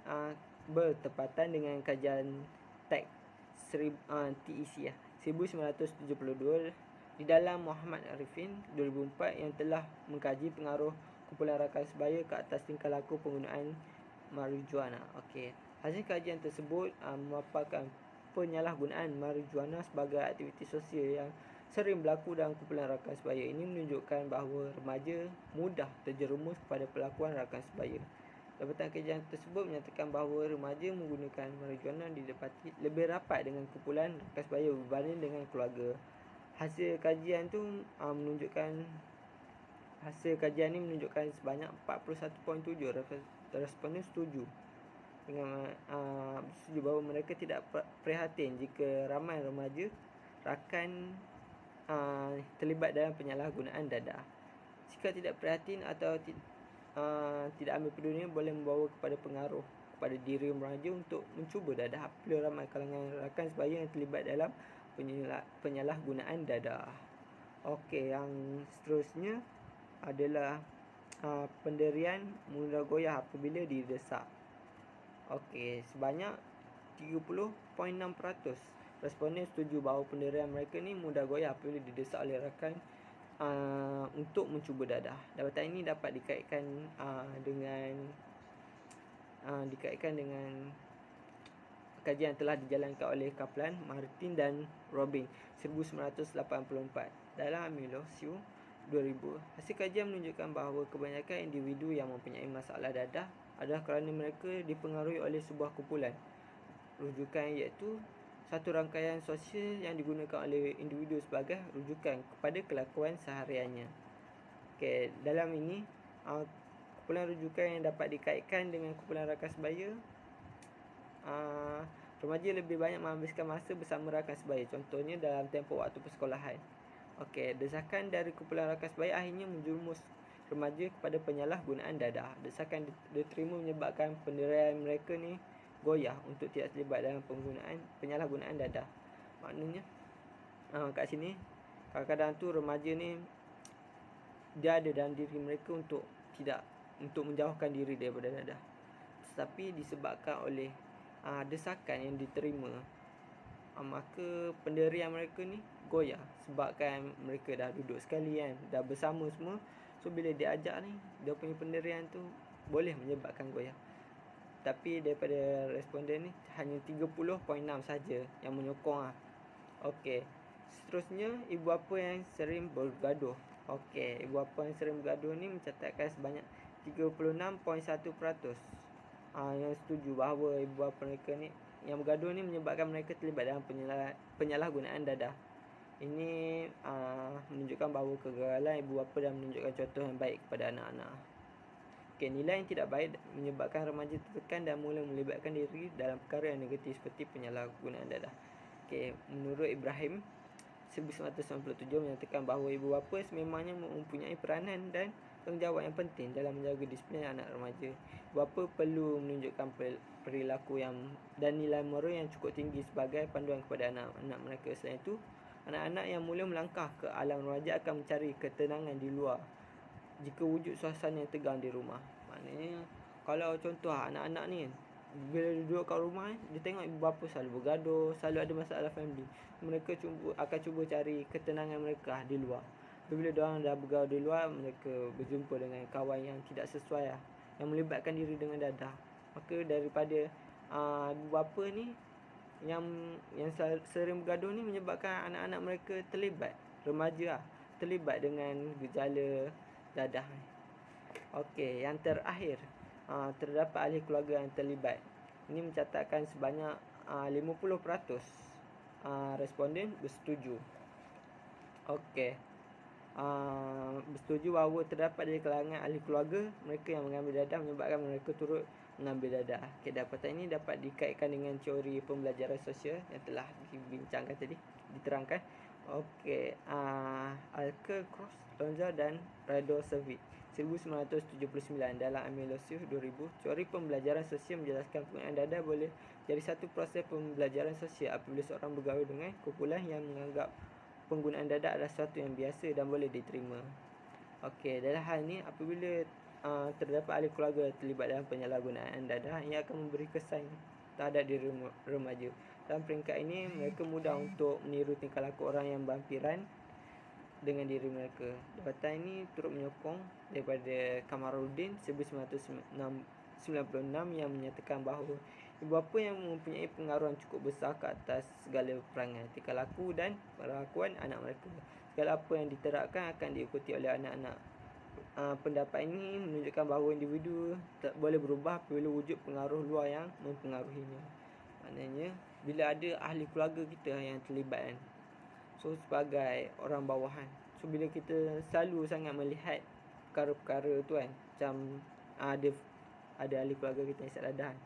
S3: bertepatan dengan kajian TEC 1972 di dalam Muhammad Arifin 2004 yang telah mengkaji pengaruh kumpulan rakan sebaya ke atas tingkah laku penggunaan marijuana. Okey, hasil kajian tersebut memaparkan penyalahgunaan marijuana sebagai aktiviti sosial yang sering berlaku dalam kumpulan rakan sebaya. Ini menunjukkan bahawa remaja mudah terjerumus kepada pelakuan rakan sebaya. Dapatan kajian tersebut menyatakan bahawa remaja menggunakan marijuana didapati lebih rapat dengan kumpulan rakan sebaya berbanding dengan keluarga. Hasil kajian ni menunjukkan sebanyak 41.7% responden setuju dengan setuju bahawa mereka tidak prihatin jika ramai remaja rakan terlibat dalam penyalahgunaan dadah. Jika tidak prihatin atau tidak ambil peduli, boleh membawa kepada pengaruh kepada diri remaja untuk mencuba dadah. Apabila ramai kalangan rakan sebaya yang terlibat dalam penyalahgunaan dadah. Okey, yang seterusnya adalah pendirian mudah goyah apabila didesak. Okey, sebanyak 30.6% responden setuju bahawa pendirian mereka ni mudah goyah apabila didesak oleh rakan untuk mencuba dadah. Dapatan ini dapat dikaitkan dengan kajian telah dijalankan oleh Kaplan, Martin dan Robin 1984 dalam Amilosiu 2000. Hasil kajian menunjukkan bahawa kebanyakan individu yang mempunyai masalah dadah adalah kerana mereka dipengaruhi oleh sebuah kumpulan rujukan, iaitu satu rangkaian sosial yang digunakan oleh individu sebagai rujukan kepada kelakuan sehariannya. Okey, dalam ini kumpulan rujukan yang dapat dikaitkan dengan kumpulan rakan sebaya. Remaja lebih banyak menghabiskan masa bersama rakan sebaya, contohnya dalam tempoh waktu persekolahan. Okey, desakan dari kumpulan rakan sebaya akhirnya menjerumus remaja kepada penyalahgunaan dadah. Desakan diterima menyebabkan pendirian mereka ni goyah untuk tidak terlibat dalam penyalahgunaan dadah. Maknanya kat sini kadang-kadang tu remaja ni dia ada dalam diri mereka untuk menjauhkan diri daripada dadah, tetapi disebabkan oleh desakan yang diterima, maka pendirian mereka ni goyah sebabkan mereka dah duduk sekali kan, dah bersama semua. So bila dia ajak ni, dia punya pendirian tu boleh menyebabkan goyah. Tapi daripada responden ni hanya 30.6 saja yang menyokong Okey, seterusnya ibu bapa yang sering bergaduh. Okey, ibu bapa yang sering bergaduh ni mencatatkan sebanyak 36.1% yang setuju bahawa ibu bapa mereka ni yang bergaduh ni menyebabkan mereka terlibat dalam penyalahgunaan dadah. Ini menunjukkan bahawa kegagalan ibu bapa dan menunjukkan contoh yang baik kepada anak-anak. Okey, nilai yang tidak baik menyebabkan remaja tertekan dan mula melibatkan diri dalam perkara yang negatif seperti penyalahgunaan dadah. Okey, menurut Ibrahim 1997 menyatakan bahawa ibu bapa sememangnya mempunyai peranan dan tanggungjawab yang penting dalam menjaga disiplin anak remaja. Ibu bapa perlu menunjukkan perilaku dan nilai moral yang cukup tinggi sebagai panduan kepada anak-anak mereka. Selain itu, anak-anak yang mula melangkah ke alam remaja akan mencari ketenangan di luar jika wujud suasana yang tegang di rumah. Maknanya kalau contoh anak-anak ni bila duduk kat rumah dia tengok ibu bapa selalu bergaduh, selalu ada masalah family, mereka akan cuba cari ketenangan mereka di luar. Bila diorang dah bergaduh di luar, mereka berjumpa dengan kawan yang tidak sesuai yang melibatkan diri dengan dadah. Maka daripada ibu bapa ni yang sering bergaduh ni menyebabkan anak-anak mereka terlibat, remaja terlibat dengan gejala dadah. Okey, yang terakhir, terdapat ahli keluarga yang terlibat. Ini mencatatkan sebanyak 50% responden bersetuju. Okey, bersetuju bahawa terdapat dari kalangan ahli keluarga mereka yang mengambil dadah menyebabkan mereka turut mengambil dadah. Okey, dapatan ini dapat dikaitkan dengan teori pembelajaran sosial yang telah dibincangkan tadi, diterangkan. Okey, Alker, Cross, Lonza dan Radosevic 1979 dalam Amilosius 2000. Teori pembelajaran sosial menjelaskan penggunaan dadah boleh jadi satu proses pembelajaran sosial apabila seorang bergaul dengan kumpulan yang menganggap penggunaan dadah adalah sesuatu yang biasa dan boleh diterima. Okey, dalam hal ini apabila terdapat ahli keluarga terlibat dalam penyalahgunaan dadah, ia akan memberi kesan terhadap diri remaja. Dalam peringkat ini, mereka mudah untuk meniru tingkah laku orang yang berhampiran dengan diri mereka. Dapatan ini turut menyokong daripada Kamaruddin 1996 yang menyatakan bahawa ibu bapa yang mempunyai pengaruh cukup besar ke atas segala perangai, tingkah laku dan perlakuan anak mereka. Segala apa yang diterapkan akan diikuti oleh anak-anak. Pendapat ini menunjukkan bahawa individu tak boleh berubah apabila wujud pengaruh luar yang mempengaruhinya. Maknanya bila ada ahli keluarga kita yang terlibat kan, so sebagai orang bawahan, so bila kita selalu sangat melihat perkara-perkara tu kan, macam ada ahli keluarga kita yang dadah kan,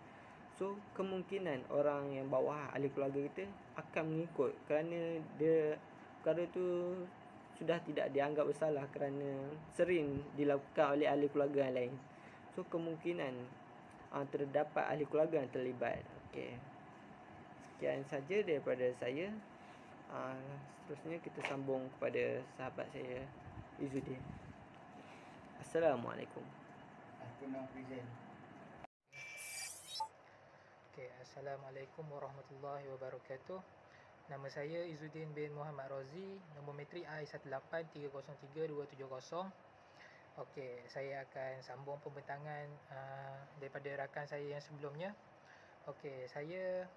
S3: so kemungkinan orang yang bawah ahli keluarga kita akan mengikut kerana dia perkara tu sudah tidak dianggap bersalah kerana sering dilakukan oleh ahli keluarga yang lain. So kemungkinan terdapat ahli keluarga yang terlibat. Okey, sekian saja daripada saya. Seterusnya kita sambung kepada sahabat saya Izzuddin. Assalamualaikum.
S2: Aku nak present.
S4: Okay, Assalamualaikum warahmatullahi wabarakatuh. Nama saya Izzuddin bin Muhammad Rozi, nombor matrik I183032770. Okey, saya akan sambung pembentangan daripada rakan saya yang sebelumnya. Okey, saya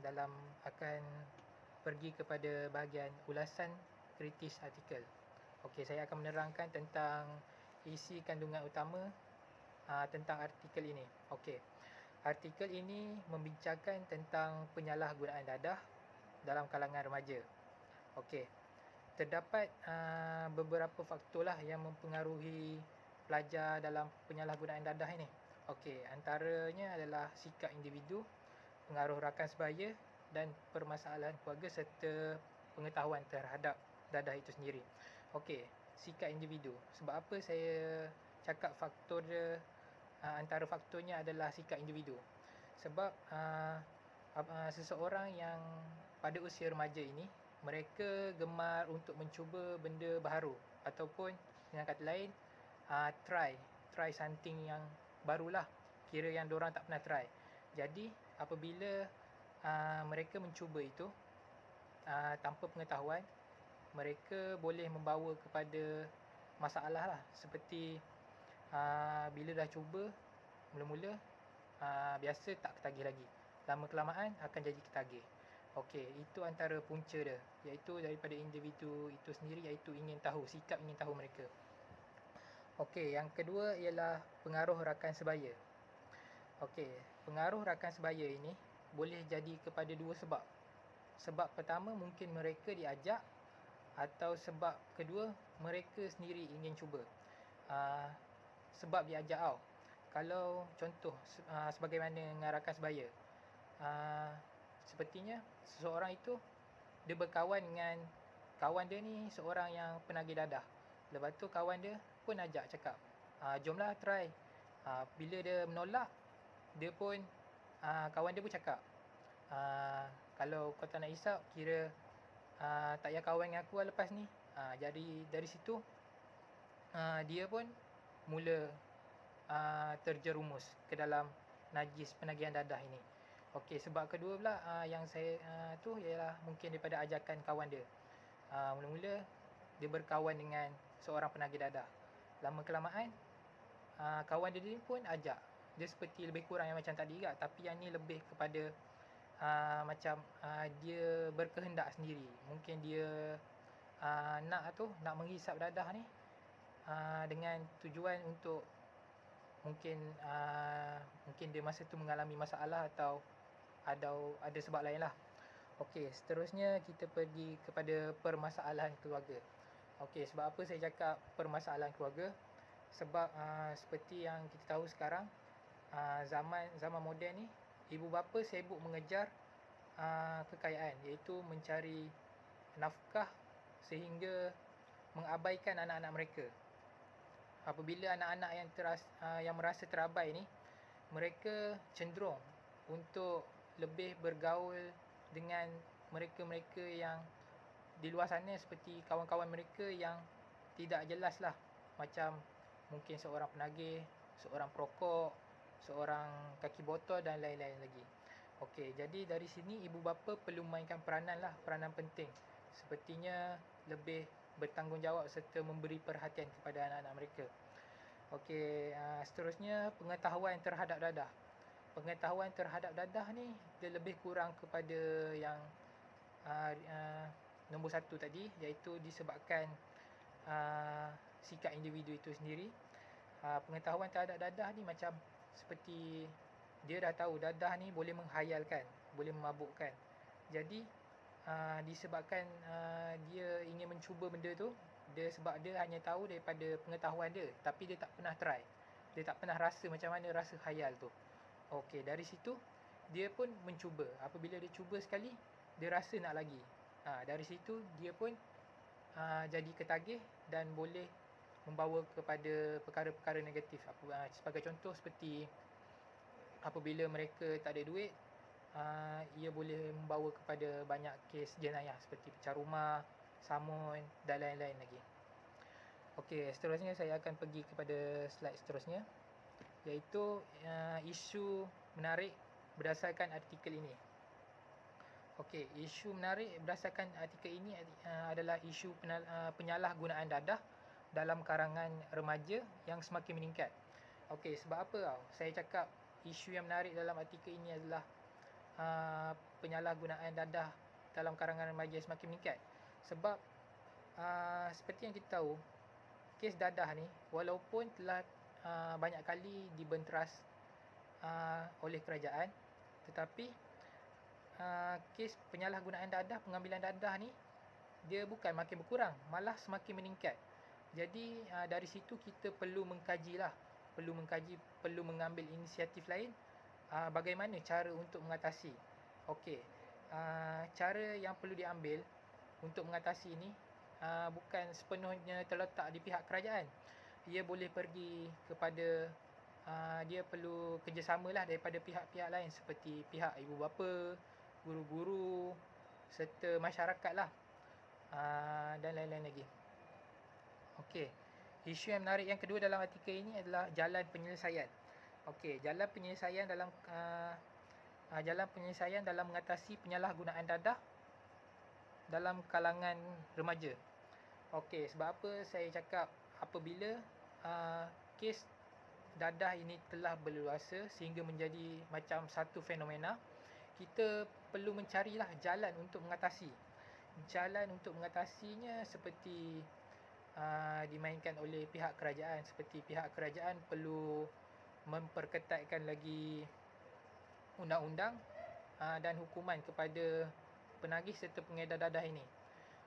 S4: dalam akan pergi kepada bahagian ulasan kritis artikel. Okey, saya akan menerangkan tentang isi kandungan utama tentang artikel ini. Okey. Artikel ini membincangkan tentang penyalahgunaan dadah dalam kalangan remaja. Okey. Terdapat beberapa faktor lah yang mempengaruhi pelajar dalam penyalahgunaan dadah ini. Okey, antaranya adalah sikap individu, pengaruh rakan sebaya dan permasalahan keluarga serta pengetahuan terhadap dadah itu sendiri. Okey, sikap individu. Sebab apa saya cakap faktor dia, antara faktornya adalah sikap individu. Sebab seseorang yang pada usia remaja ini, mereka gemar untuk mencuba benda baharu ataupun dengan kata lain try something yang barulah, kira yang diorang tak pernah try. Jadi apabila mereka mencuba itu tanpa pengetahuan, mereka boleh membawa kepada masalah lah, seperti bila dah cuba mula-mula biasa tak ketagih lagi, lama kelamaan akan jadi ketagih. Okey, itu antara punca dia, iaitu daripada individu itu sendiri, iaitu ingin tahu, sikap ingin tahu mereka. Okey, yang kedua ialah pengaruh rakan sebaya. Okey, pengaruh rakan sebaya ini boleh jadi kepada dua sebab. Sebab pertama mungkin mereka diajak, atau sebab kedua mereka sendiri ingin cuba. Sebab diajak tau. Kalau contoh sebagaimana dengan rakan sebaya, sepertinya seseorang itu dia berkawan dengan kawan dia ni seorang yang penagih dadah. Lepas tu kawan dia pun ajak cakap, jomlah try. Bila dia menolak, dia pun kawan dia pun cakap, kalau kau tak nak hisap, kira tak payah kawan dengan aku lah lepas ni. Jadi dari situ dia pun mula terjerumus ke dalam najis penagihan dadah ini. Okey, sebab kedua pula yang saya tu ialah mungkin daripada ajakan kawan dia. Mula-mula dia berkawan dengan seorang penagih dadah. Lama kelamaan kawan dia ni pun ajak. Dia seperti lebih kurang yang macam tadi juga, tapi yang ni lebih kepada macam dia berkehendak sendiri. Mungkin dia nak menghisap dadah ni dengan tujuan untuk mungkin dia masa tu mengalami masalah atau ada sebab lain lah. Okey, seterusnya kita pergi kepada permasalahan keluarga. Okey, sebab apa saya cakap permasalahan keluarga? Sebab seperti yang kita tahu sekarang, zaman moden ni, ibu bapa sibuk mengejar kekayaan, iaitu mencari nafkah sehingga mengabaikan anak-anak mereka. Apabila anak-anak yang merasa terabai ni, mereka cenderung untuk lebih bergaul dengan mereka-mereka yang di luar sana, seperti kawan-kawan mereka yang tidak jelas lah, macam mungkin seorang penagih, seorang perokok, seorang kaki botol dan lain-lain lagi. Okey, jadi dari sini ibu bapa perlu memainkan peranan penting. Sepertinya lebih bertanggungjawab serta memberi perhatian kepada anak-anak mereka. Okey, seterusnya pengetahuan terhadap dadah. Pengetahuan terhadap dadah ni dia lebih kurang kepada yang nombor satu tadi, iaitu disebabkan sikap individu itu sendiri. Pengetahuan terhadap dadah ni macam seperti dia dah tahu dadah ni boleh menghayalkan, boleh memabukkan. Jadi disebabkan dia ingin mencuba benda tu, sebab dia hanya tahu daripada pengetahuan dia, tapi dia tak pernah try. Dia tak pernah rasa macam mana rasa khayal tu. Okey, dari situ dia pun mencuba. Apabila dia cuba sekali, dia rasa nak lagi. Dari situ dia pun jadi ketagih dan boleh membawa kepada perkara-perkara negatif. Sebagai contoh, seperti apabila mereka tak ada duit, ia boleh membawa kepada banyak kes jenayah seperti pecah rumah, samun dan lain-lain lagi. Okey, seterusnya saya akan pergi kepada slide seterusnya, iaitu isu menarik berdasarkan artikel ini. Okey, isu menarik berdasarkan artikel ini adalah isu penyalahgunaan dadah dalam kalangan remaja yang semakin meningkat. Okey, sebab apa tau saya cakap isu yang menarik dalam artikel ini adalah penyalahgunaan dadah dalam kalangan remaja semakin meningkat. Sebab seperti yang kita tahu, kes dadah ni walaupun telah banyak kali dibenteras oleh kerajaan, tetapi kes penyalahgunaan dadah, pengambilan dadah ni dia bukan makin berkurang, malah semakin meningkat. Jadi dari situ kita perlu mengkaji, perlu mengambil inisiatif lain, bagaimana cara untuk mengatasi. Okey, cara yang perlu diambil untuk mengatasi ini bukan sepenuhnya terletak di pihak kerajaan. Ia boleh pergi kepada dia perlu kerjasamalah daripada pihak-pihak lain seperti pihak ibu bapa, guru-guru serta masyarakat lah, dan lain-lain lagi. Okey, isu yang menarik yang kedua dalam artikel ini adalah jalan penyelesaian. Okey, jalan penyelesaian dalam mengatasi penyalahgunaan dadah dalam kalangan remaja. Okey, sebab apa saya cakap apabila kes dadah ini telah berleluasa sehingga menjadi macam satu fenomena, kita perlu mencarilah jalan untuk mengatasi. Jalan untuk mengatasinya seperti dimainkan oleh pihak kerajaan. Seperti pihak kerajaan perlu memperketatkan lagi undang-undang dan hukuman kepada penagih serta pengedar dadah ini.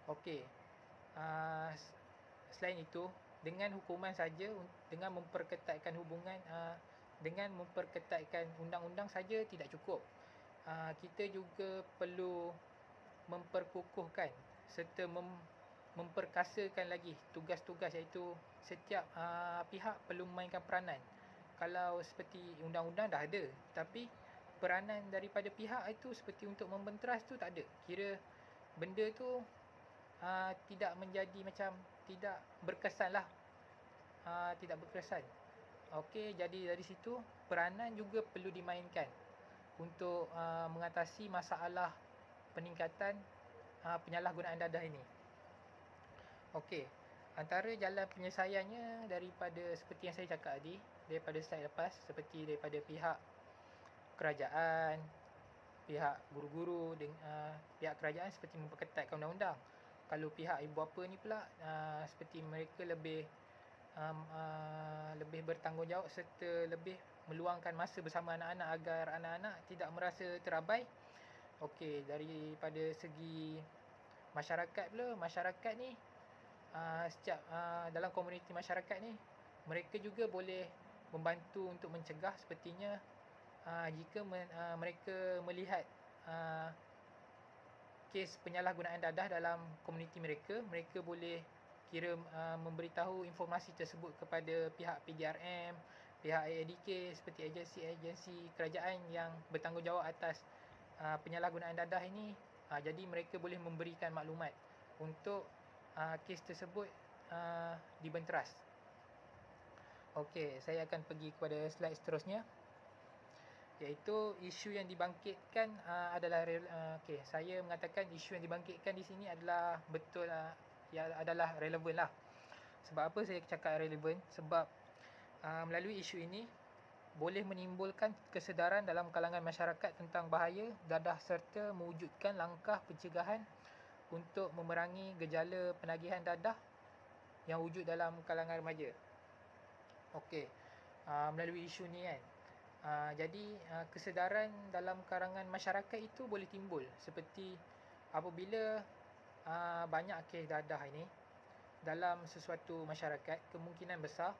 S4: Okey, selain itu, dengan hukuman saja, dengan memperketatkan hubungan, dengan memperketatkan undang-undang saja tidak cukup. Kita juga perlu memperkukuhkan serta memperkasakan lagi tugas-tugas, iaitu setiap pihak perlu memainkan peranan. Kalau seperti undang-undang dah ada, tapi peranan daripada pihak itu seperti untuk membenteras tu tak ada. Kira benda tu tidak menjadi macam tidak berkesan lah, tidak berkesan. Okey, jadi dari situ peranan juga perlu dimainkan untuk mengatasi masalah peningkatan penyalahgunaan dadah ini. Okey, antara jalan penyelesaiannya daripada seperti yang saya cakap tadi, daripada slide lepas, seperti daripada pihak kerajaan, pihak guru-guru, pihak kerajaan seperti memperketatkan undang-undang. Kalau pihak ibu bapa ni pula seperti mereka lebih bertanggungjawab serta lebih meluangkan masa bersama anak-anak agar anak-anak tidak merasa terabai. Okey, daripada segi masyarakat pula, masyarakat ni setiap dalam komuniti masyarakat ni, mereka juga boleh membantu untuk mencegah. Sepertinya jika mereka melihat kes penyalahgunaan dadah dalam komuniti mereka, mereka boleh kira memberitahu informasi tersebut kepada pihak PDRM, pihak AADK, seperti agensi-agensi kerajaan yang bertanggungjawab atas penyalahgunaan dadah ini. Jadi mereka boleh memberikan maklumat untuk kes tersebut dibenteras. Okey, saya akan pergi kepada slide seterusnya, iaitu isu yang dibangkitkan adalah okey, saya mengatakan isu yang dibangkitkan di sini adalah betul, adalah relevan lah. Sebab apa saya cakap relevan? Sebab melalui isu ini boleh menimbulkan kesedaran dalam kalangan masyarakat tentang bahaya dadah serta mewujudkan langkah pencegahan untuk memerangi gejala penagihan dadah yang wujud dalam kalangan remaja. Okey, melalui isu ni kan, jadi kesedaran dalam kalangan masyarakat itu boleh timbul seperti apabila banyak kes dadah ini dalam sesuatu masyarakat, kemungkinan besar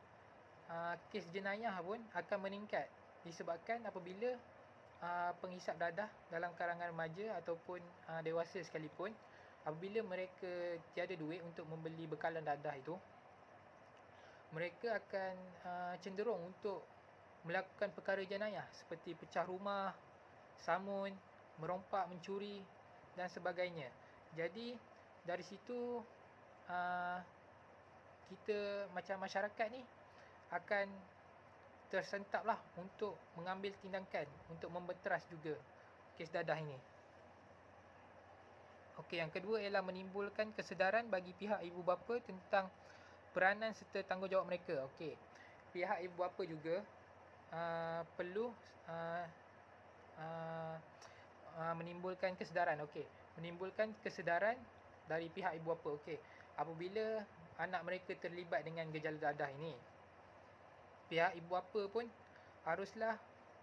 S4: kes jenayah pun akan meningkat disebabkan apabila penghisap dadah dalam kalangan remaja ataupun dewasa sekalipun, apabila mereka tiada duit untuk membeli bekalan dadah itu, mereka akan cenderung untuk melakukan perkara jenayah seperti pecah rumah, samun, merompak, mencuri dan sebagainya. Jadi dari situ kita macam masyarakat ni akan tersentaplah untuk mengambil tindakan untuk membenteras juga kes dadah ini. Okey, yang kedua ialah menimbulkan kesedaran bagi pihak ibu bapa tentang peranan serta tanggungjawab mereka. Okey, pihak ibu bapa juga perlu menimbulkan kesedaran. Okey, menimbulkan kesedaran dari pihak ibu bapa. Okey, apabila anak mereka terlibat dengan gejala dadah ini, pihak ibu bapa pun haruslah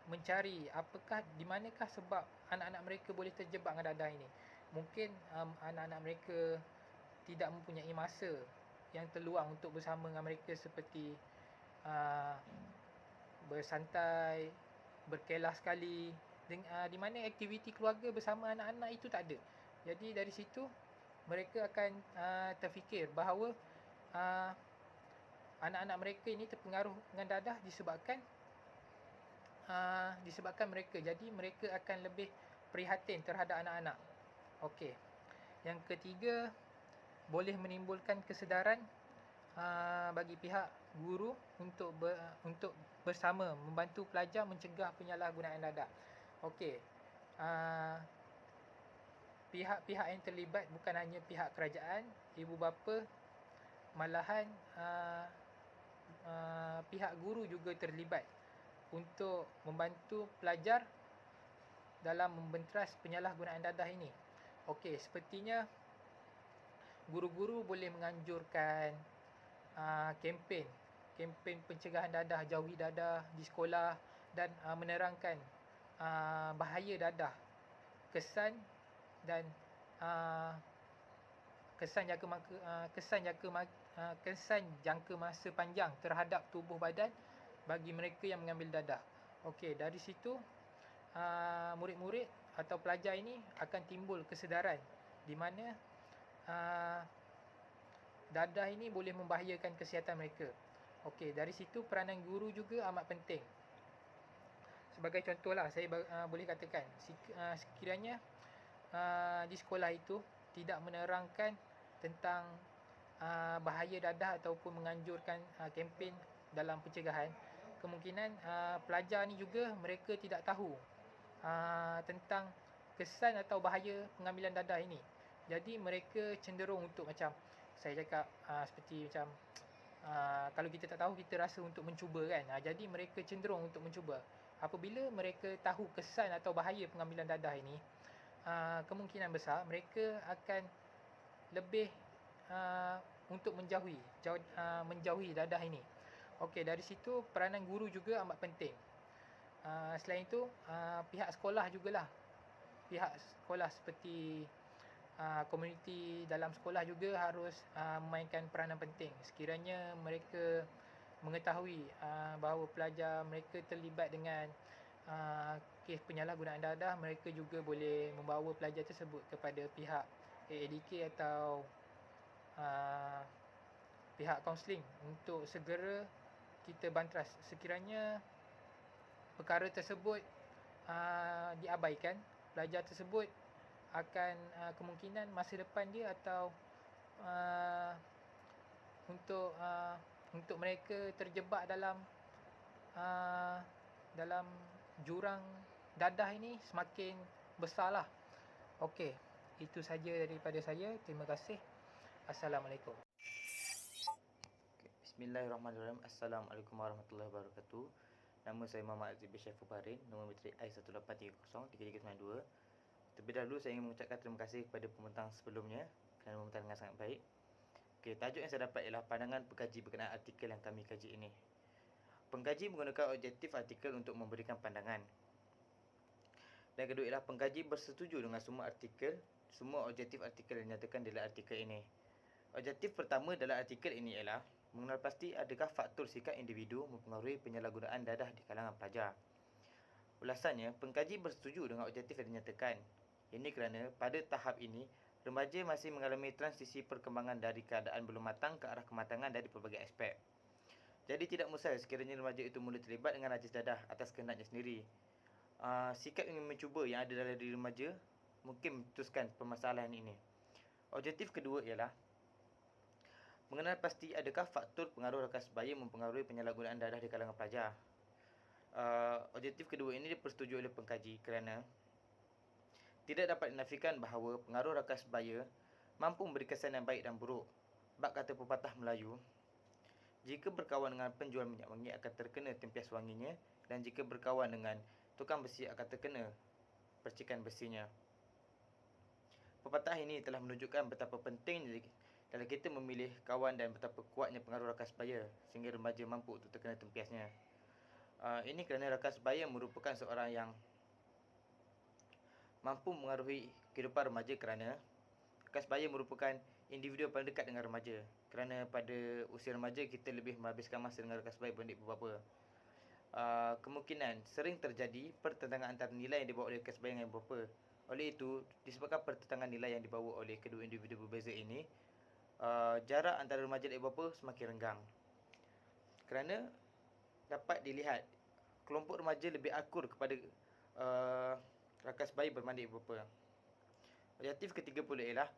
S4: mencari apakah di manakah sebab anak-anak mereka boleh terjebak dengan dadah ini. Mungkin anak-anak mereka tidak mempunyai masa yang terluang untuk bersama dengan mereka, seperti uh, bersantai, berkelah sekali, di mana aktiviti keluarga bersama anak-anak itu tak ada. Jadi dari situ mereka akan terfikir bahawa anak-anak mereka ini terpengaruh dengan dadah disebabkan mereka. Jadi mereka akan lebih prihatin terhadap anak-anak. Okey. Yang ketiga, boleh menimbulkan kesedaran bagi pihak guru untuk bersama membantu pelajar mencegah penyalahgunaan dadah. Okey. Pihak-pihak yang terlibat bukan hanya pihak kerajaan, ibu bapa, malahan pihak guru juga terlibat untuk membantu pelajar dalam membenteras penyalahgunaan dadah ini. Okey, sepertinya guru-guru boleh menganjurkan kempen pencegahan dadah, jauhi dadah di sekolah, dan menerangkan bahaya dadah, kesan dan kesan jangka masa panjang terhadap tubuh badan bagi mereka yang mengambil dadah. Okey, dari situ murid-murid atau pelajar ini akan timbul kesedaran di mana dadah ini boleh membahayakan kesihatan mereka. Okey, dari situ peranan guru juga amat penting. Sebagai contohlah, saya boleh katakan sekiranya di sekolah itu tidak menerangkan tentang bahaya dadah ataupun menganjurkan kempen dalam pencegahan, kemungkinan pelajar ni juga mereka tidak tahu tentang kesan atau bahaya pengambilan dadah ini. Jadi mereka cenderung untuk, macam saya cakap, seperti macam kalau kita tak tahu, kita rasa untuk mencuba kan. Jadi mereka cenderung untuk mencuba. Apabila mereka tahu kesan atau bahaya pengambilan dadah ini, kemungkinan besar mereka akan lebih untuk menjauhi dadah ini. Okey, dari situ peranan guru juga amat penting. Selain itu, pihak sekolah jugalah. Pihak sekolah seperti komuniti dalam sekolah juga harus memainkan peranan penting. Sekiranya mereka mengetahui bahawa pelajar mereka terlibat dengan kes penyalahgunaan dadah, mereka juga boleh membawa pelajar tersebut kepada pihak AADK atau pihak kaunseling untuk segera kita bantras. Sekiranya perkara tersebut diabaikan, pelajar tersebut akan kemungkinan masa depan dia atau untuk mereka terjebak dalam jurang dadah ini semakin besarlah. Okey, itu saja daripada saya. Terima kasih. Assalamualaikum.
S1: Bismillahirrahmanirrahim. Assalamualaikum warahmatullahi wabarakatuh. Nama saya Muhammad Aziz bin Syaiful Baharin, nombor matrik I18303392. Terlebih dahulu saya ingin mengucapkan terima kasih kepada pembentang sebelumnya kerana membentang dengan sangat baik. Okey, tajuk yang saya dapat ialah pandangan pengkaji berkenaan artikel yang kami kaji ini. Pengkaji menggunakan objektif artikel untuk memberikan pandangan. Dan kedua ialah pengkaji bersetuju dengan semua objektif artikel yang dinyatakan dalam artikel ini. Objektif pertama dalam artikel ini ialah mengenal pasti adakah faktor sikap individu mempengaruhi penyalahgunaan dadah di kalangan pelajar. Ulasannya, pengkaji bersetuju dengan objektif yang dinyatakan. Ini kerana pada tahap ini, remaja masih mengalami transisi perkembangan dari keadaan belum matang ke arah kematangan dari pelbagai aspek. Jadi tidak mustahil sekiranya remaja itu mula terlibat dengan najis dadah atas kehendaknya sendiri. Sikap ingin mencuba yang ada dalam diri remaja mungkin memutuskan permasalahan ini. Objektif kedua ialah mengenal pasti adakah faktor pengaruh rakan sebaya mempengaruhi penyalahgunaan dadah di kalangan pelajar. Objektif kedua ini dipersetujui oleh pengkaji kerana tidak dapat dinafikan bahawa pengaruh rakan sebaya mampu memberi kesan yang baik dan buruk. Bab kata pepatah Melayu, jika berkawan dengan penjual minyak wangi akan terkena tempias wanginya, dan jika berkawan dengan tukang besi akan terkena
S5: percikan besinya. Pepatah ini telah menunjukkan betapa penting dalam kita memilih kawan dan betapa kuatnya pengaruh rakan sebaya sehingga remaja mampu untuk terkena tempiasnya. Ini kerana rakan sebaya merupakan seorang yang mampu mengaruhi kehidupan remaja kerana rakan sebaya merupakan individu yang paling dekat dengan remaja. Kerana pada usia remaja kita lebih menghabiskan masa dengan rakan sebaya berbanding ibu bapa. Kemungkinan sering terjadi pertentangan antara nilai yang dibawa oleh rakan sebaya dengan ibu bapa. Oleh itu, disebabkan pertentangan nilai yang dibawa oleh kedua individu berbeza ini, jarak antara remaja dan ibu bapa semakin renggang. Kerana dapat dilihat kelompok remaja lebih akur kepada rakan sebaya berbanding ibu bapa. Objektif ketiga pula ialah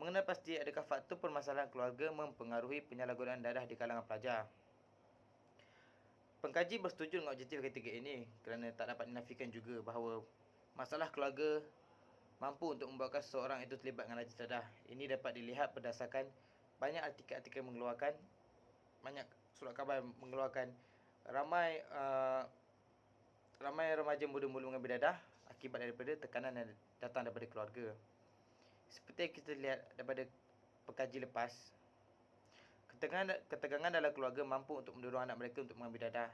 S5: mengenal pasti adakah faktor permasalahan keluarga mempengaruhi penyalahgunaan dadah di kalangan pelajar. Pengkaji bersetuju dengan objektif ketiga ini kerana tak dapat dinafikan juga bahawa masalah keluarga mampu untuk membuatkan seseorang itu terlibat dengan najis dadah. Ini dapat dilihat berdasarkan banyak artikel-artikel mengeluarkan, banyak surat khabar mengeluarkan ramai remaja mula-mula mengambil dadah akibat daripada tekanan yang datang daripada keluarga. Seperti yang kita lihat daripada pengkaji lepas, ketegangan dalam keluarga mampu untuk mendorong anak mereka untuk mengambil dadah.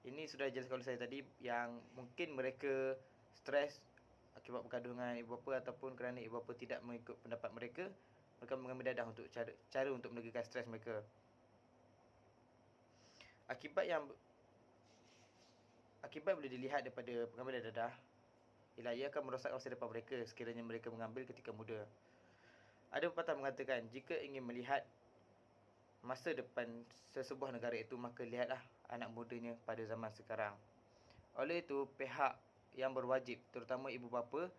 S5: Ini sudah dijelaskan oleh saya tadi yang mungkin mereka stres akibat bergaduh dengan ibu bapa ataupun kerana ibu bapa tidak mengikut pendapat mereka mengambil dadah untuk cara untuk menegakan stres mereka. Akibat boleh dilihat daripada pengambilan dadah ialah ia akan merosak masa depan mereka sekiranya mereka mengambil ketika muda. Ada pepatah mengatakan, jika ingin melihat masa depan sesebuah negara itu, maka lihatlah anak mudanya pada zaman sekarang. Oleh itu, pihak yang berwajib, terutama ibu bapa,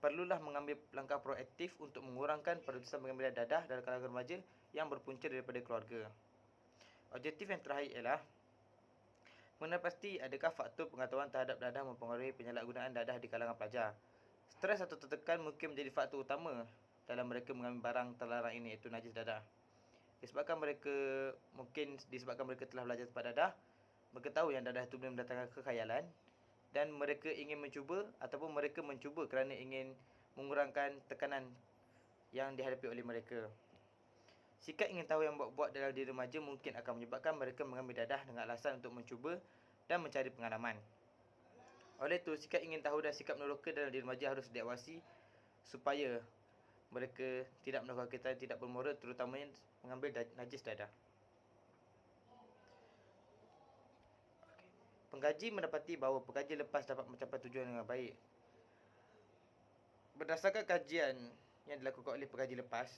S5: perlulah mengambil langkah proaktif untuk mengurangkan perluasan pengambilan dadah dalam kalangan remaja yang berpunca daripada keluarga. Objektif yang terakhir ialah mengenal pasti adakah faktor pengetahuan terhadap dadah mempengaruhi penyalahgunaan dadah di kalangan pelajar. Stres atau tertekan mungkin menjadi faktor utama dalam mereka mengambil barang terlarang ini, iaitu najis dadah. Disebabkan mereka telah belajar tentang dadah, mereka tahu yang dadah itu boleh mendatangkan kekhayalan dan mereka ingin mencuba ataupun mereka mencuba kerana ingin mengurangkan tekanan yang dihadapi oleh mereka. Sikap ingin tahu yang buat-buat dalam diri remaja mungkin akan menyebabkan mereka mengambil dadah dengan alasan untuk mencuba dan mencari pengalaman. Oleh itu, sikap ingin tahu dan sikap meneroka dalam diri remaja harus diawasi supaya mereka tidak melakukan perkataan tidak bermoral, terutamanya mengambil najis dadah. Pengkaji mendapati bahawa pengkaji lepas dapat mencapai tujuan dengan baik. Berdasarkan kajian yang dilakukan oleh pengkaji lepas,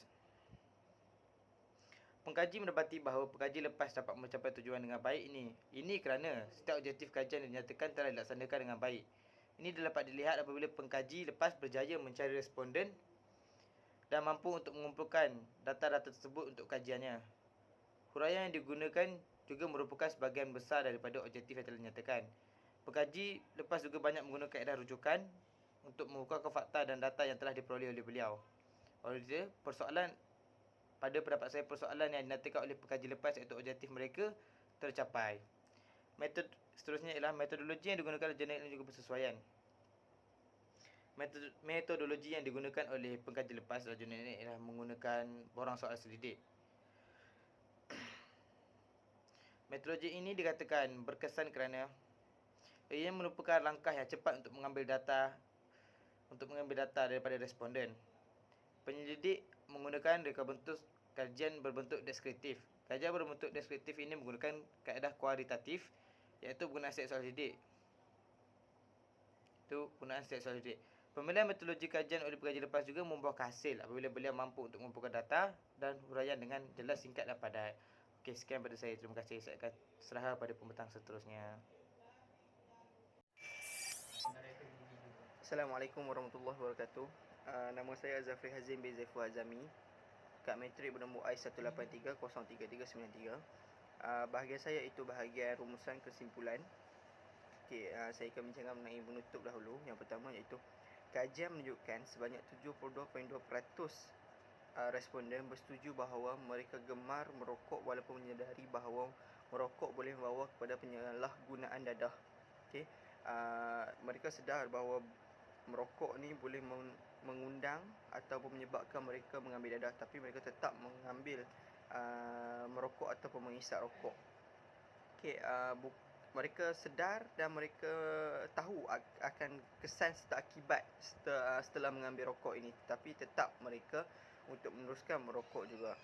S5: pengkaji mendapati bahawa pengkaji lepas dapat mencapai tujuan dengan baik ini kerana setiap objektif kajian dinyatakan telah dilaksanakan dengan baik. Ini dapat dilihat apabila pengkaji lepas berjaya mencari responden dan mampu untuk mengumpulkan data-data tersebut untuk kajiannya. Huraian yang digunakan juga merupakan sebahagian besar daripada objektif yang telah dinyatakan. Pengkaji lepas juga banyak menggunakan kaedah rujukan untuk mengukuhkan fakta dan data yang telah diperoleh oleh beliau. Oleh itu, pada pendapat saya, persoalan yang dinyatakan oleh pengkaji lepas iaitu objektif mereka tercapai. Seterusnya ialah metodologi yang digunakan oleh jurnal ini juga bersesuaian. Metodologi yang digunakan oleh pengkaji lepas dalam jurnal ini ialah menggunakan borang soal selidik. Metodologi ini dikatakan berkesan kerana ia merupakan langkah yang cepat untuk mengambil data daripada responden. Penyelidik menggunakan reka bentuk kajian berbentuk deskriptif. Kajian berbentuk deskriptif ini menggunakan kaedah kualitatif, iaitu penggunaan set soal selidik. Pemilihan metodologi kajian oleh pengkaji lepas juga membuahkan hasil apabila beliau mampu untuk mengumpulkan data dan huraian dengan jelas, singkat dan padat. Okey, sekian pada saya. Terima kasih. Saya akan serahkan pada pembentang seterusnya.
S2: Assalamualaikum warahmatullahi wabarakatuh. Nama saya Zafri Hazim bin Zaiful Azami, kad matrik bernombor I183033393. Bahagian saya itu bahagian rumusan kesimpulan. Okey, saya akan bincangkan mengenai penutup dahulu. Yang pertama iaitu kajian menunjukkan sebanyak 72.2% responden bersetuju bahawa mereka gemar merokok walaupun menyedari bahawa merokok boleh membawa kepada penyalahgunaan dadah. Okey, mereka sedar bahawa merokok ni boleh mengundang ataupun menyebabkan mereka mengambil dadah, tapi mereka tetap mengambil merokok ataupun menghisap rokok. Okey, mereka sedar dan mereka tahu akan kesan serta akibat setelah mengambil rokok ini, tapi tetap mereka untuk meneruskan merokok juga.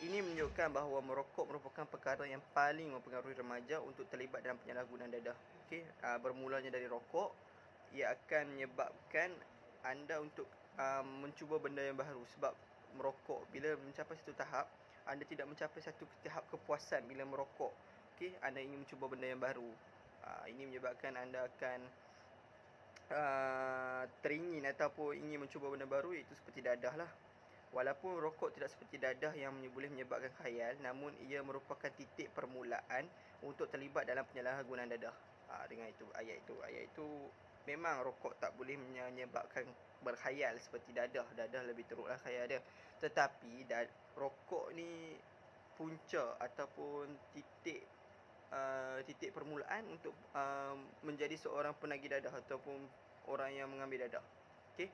S2: Ini menunjukkan bahawa merokok merupakan perkara yang paling mempengaruhi remaja untuk terlibat dalam penyalahgunaan dadah. Okey, bermulanya dari rokok, ia akan menyebabkan anda untuk mencuba benda yang baru. Sebab merokok, bila mencapai satu tahap, anda tidak mencapai satu tahap kepuasan bila merokok. Okey, anda ingin mencuba benda yang baru. Ini menyebabkan anda akan teringin ataupun ingin mencuba benda baru, iaitu seperti dadah lah. Walaupun rokok tidak seperti dadah yang boleh menyebabkan khayal, namun ia merupakan titik permulaan untuk terlibat dalam penyalahgunaan dadah. Dengan itu, ayat itu memang rokok tak boleh menyebabkan berkhayal seperti dadah. Dadah lebih teruklah khayal dia. Tetapi rokok ni punca ataupun titik permulaan untuk menjadi seorang penagih dadah ataupun orang yang mengambil dadah. Okey.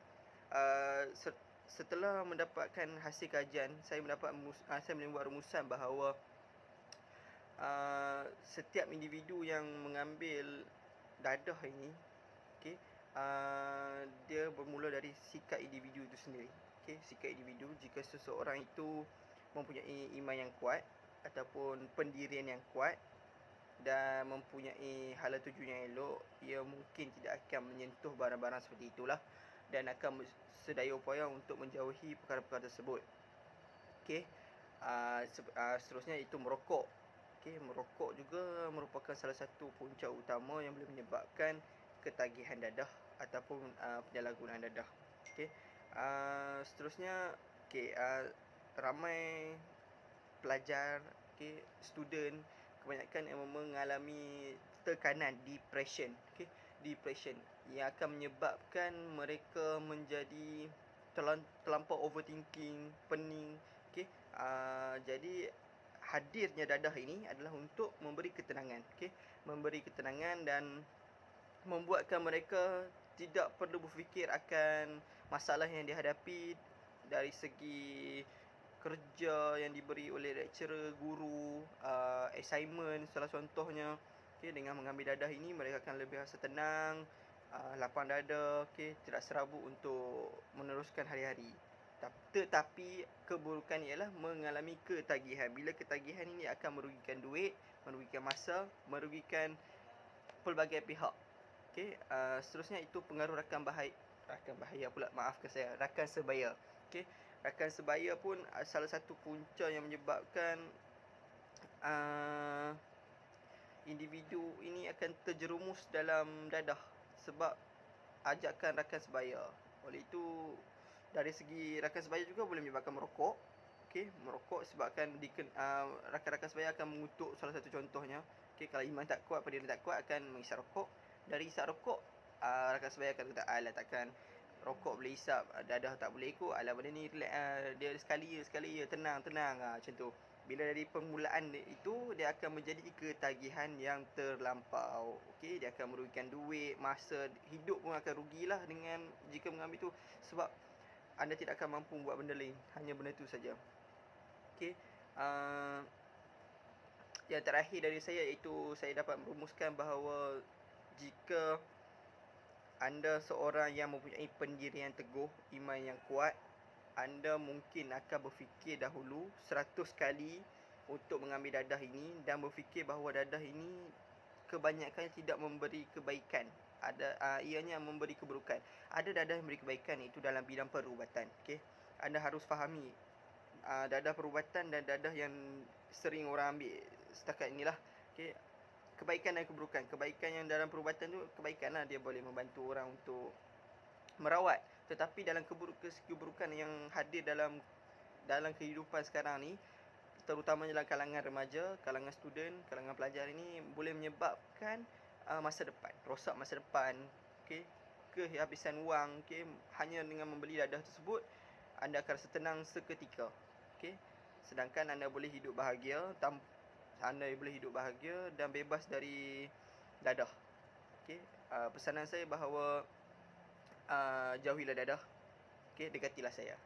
S2: Setelah mendapatkan hasil kajian, saya membuat rumusan bahawa setiap individu yang mengambil dadah ini, okey, dia bermula dari sikap individu itu sendiri. Okey, sikap individu. Jika seseorang itu mempunyai iman yang kuat ataupun pendirian yang kuat dan mempunyai hala tuju yang elok, ia mungkin tidak akan menyentuh barang-barang seperti itulah dan akan sedaya upaya untuk menjauhi perkara-perkara tersebut. Okey. Seterusnya itu merokok. Okey, merokok juga merupakan salah satu punca utama yang boleh menyebabkan ketagihan dadah ataupun penyalahgunaan dadah. Okey. Seterusnya, okey, ramai pelajar, okey, student kebanyakan yang mengalami tekanan, depression. Okey, depression yang akan menyebabkan mereka menjadi terlampau overthinking, pening. Okey, jadi hadirnya dadah ini adalah untuk memberi ketenangan. Okey, memberi ketenangan dan membuatkan mereka tidak perlu berfikir akan masalah yang dihadapi dari segi kerja yang diberi oleh lecturer, guru, assignment salah contohnya. Okey, dengan mengambil dadah ini mereka akan lebih rasa tenang, lapang dada, okey, tidak serabut untuk meneruskan hari-hari. Tetapi keburukan ialah mengalami ketagihan. Bila ketagihan ini akan merugikan duit, merugikan masa, merugikan pelbagai pihak. Okey, seterusnya itu pengaruh rakan bahaya pula, maafkan saya, rakan sebaya. Okey, rakan sebaya pun salah satu punca yang menyebabkan individu ini akan terjerumus dalam dadah sebab ajakan rakan sebaya. Oleh itu, dari segi rakan sebaya juga boleh menyebabkan merokok. Okey, merokok sebabkan rakan-rakan sebaya akan mengutuk, salah satu contohnya. Okey, kalau iman tak kuat, pendirian tak kuat, akan menghisap rokok. Dari hisap rokok, rakan sebaya akan kata, alah takkan rokok boleh hisap, dadah tak boleh ikut, alah benda ni relax, dia sekali ya, tenang, macam tu. Bila dari permulaan itu, dia akan menjadi ketagihan yang terlampau. Okey, dia akan merugikan duit, masa, hidup pun akan rugilah dengan jika mengambil tu, sebab anda tidak akan mampu buat benda lain, hanya benda tu saja. Okey, yang terakhir dari saya iaitu saya dapat merumuskan bahawa jika anda seorang yang mempunyai pendirian teguh, iman yang kuat, anda mungkin akan berfikir dahulu 100 kali untuk mengambil dadah ini dan berfikir bahawa dadah ini kebanyakan tidak memberi kebaikan. Ianya memberi keburukan. Ada dadah yang memberi kebaikan, itu dalam bidang perubatan. Okey, anda harus fahami dadah perubatan dan dadah yang sering orang ambil setakat inilah. Okey, kebaikan dan keburukan. Kebaikan yang dalam perubatan tu kebaikanlah, dia boleh membantu orang untuk merawat. Tetapi dalam keburukan yang hadir dalam kehidupan sekarang ni, terutamanya dalam kalangan remaja, kalangan student, kalangan pelajar ini, boleh menyebabkan masa depan, rosak masa depan. Okey, kehabisan wang. Okey, hanya dengan membeli dadah tersebut anda akan rasa tenang seketika. Okey, sedangkan anda boleh hidup bahagia, dan bebas dari dadah. Okey, pesanan saya bahawa jauhilah dadah. Okey, dekatilah saya.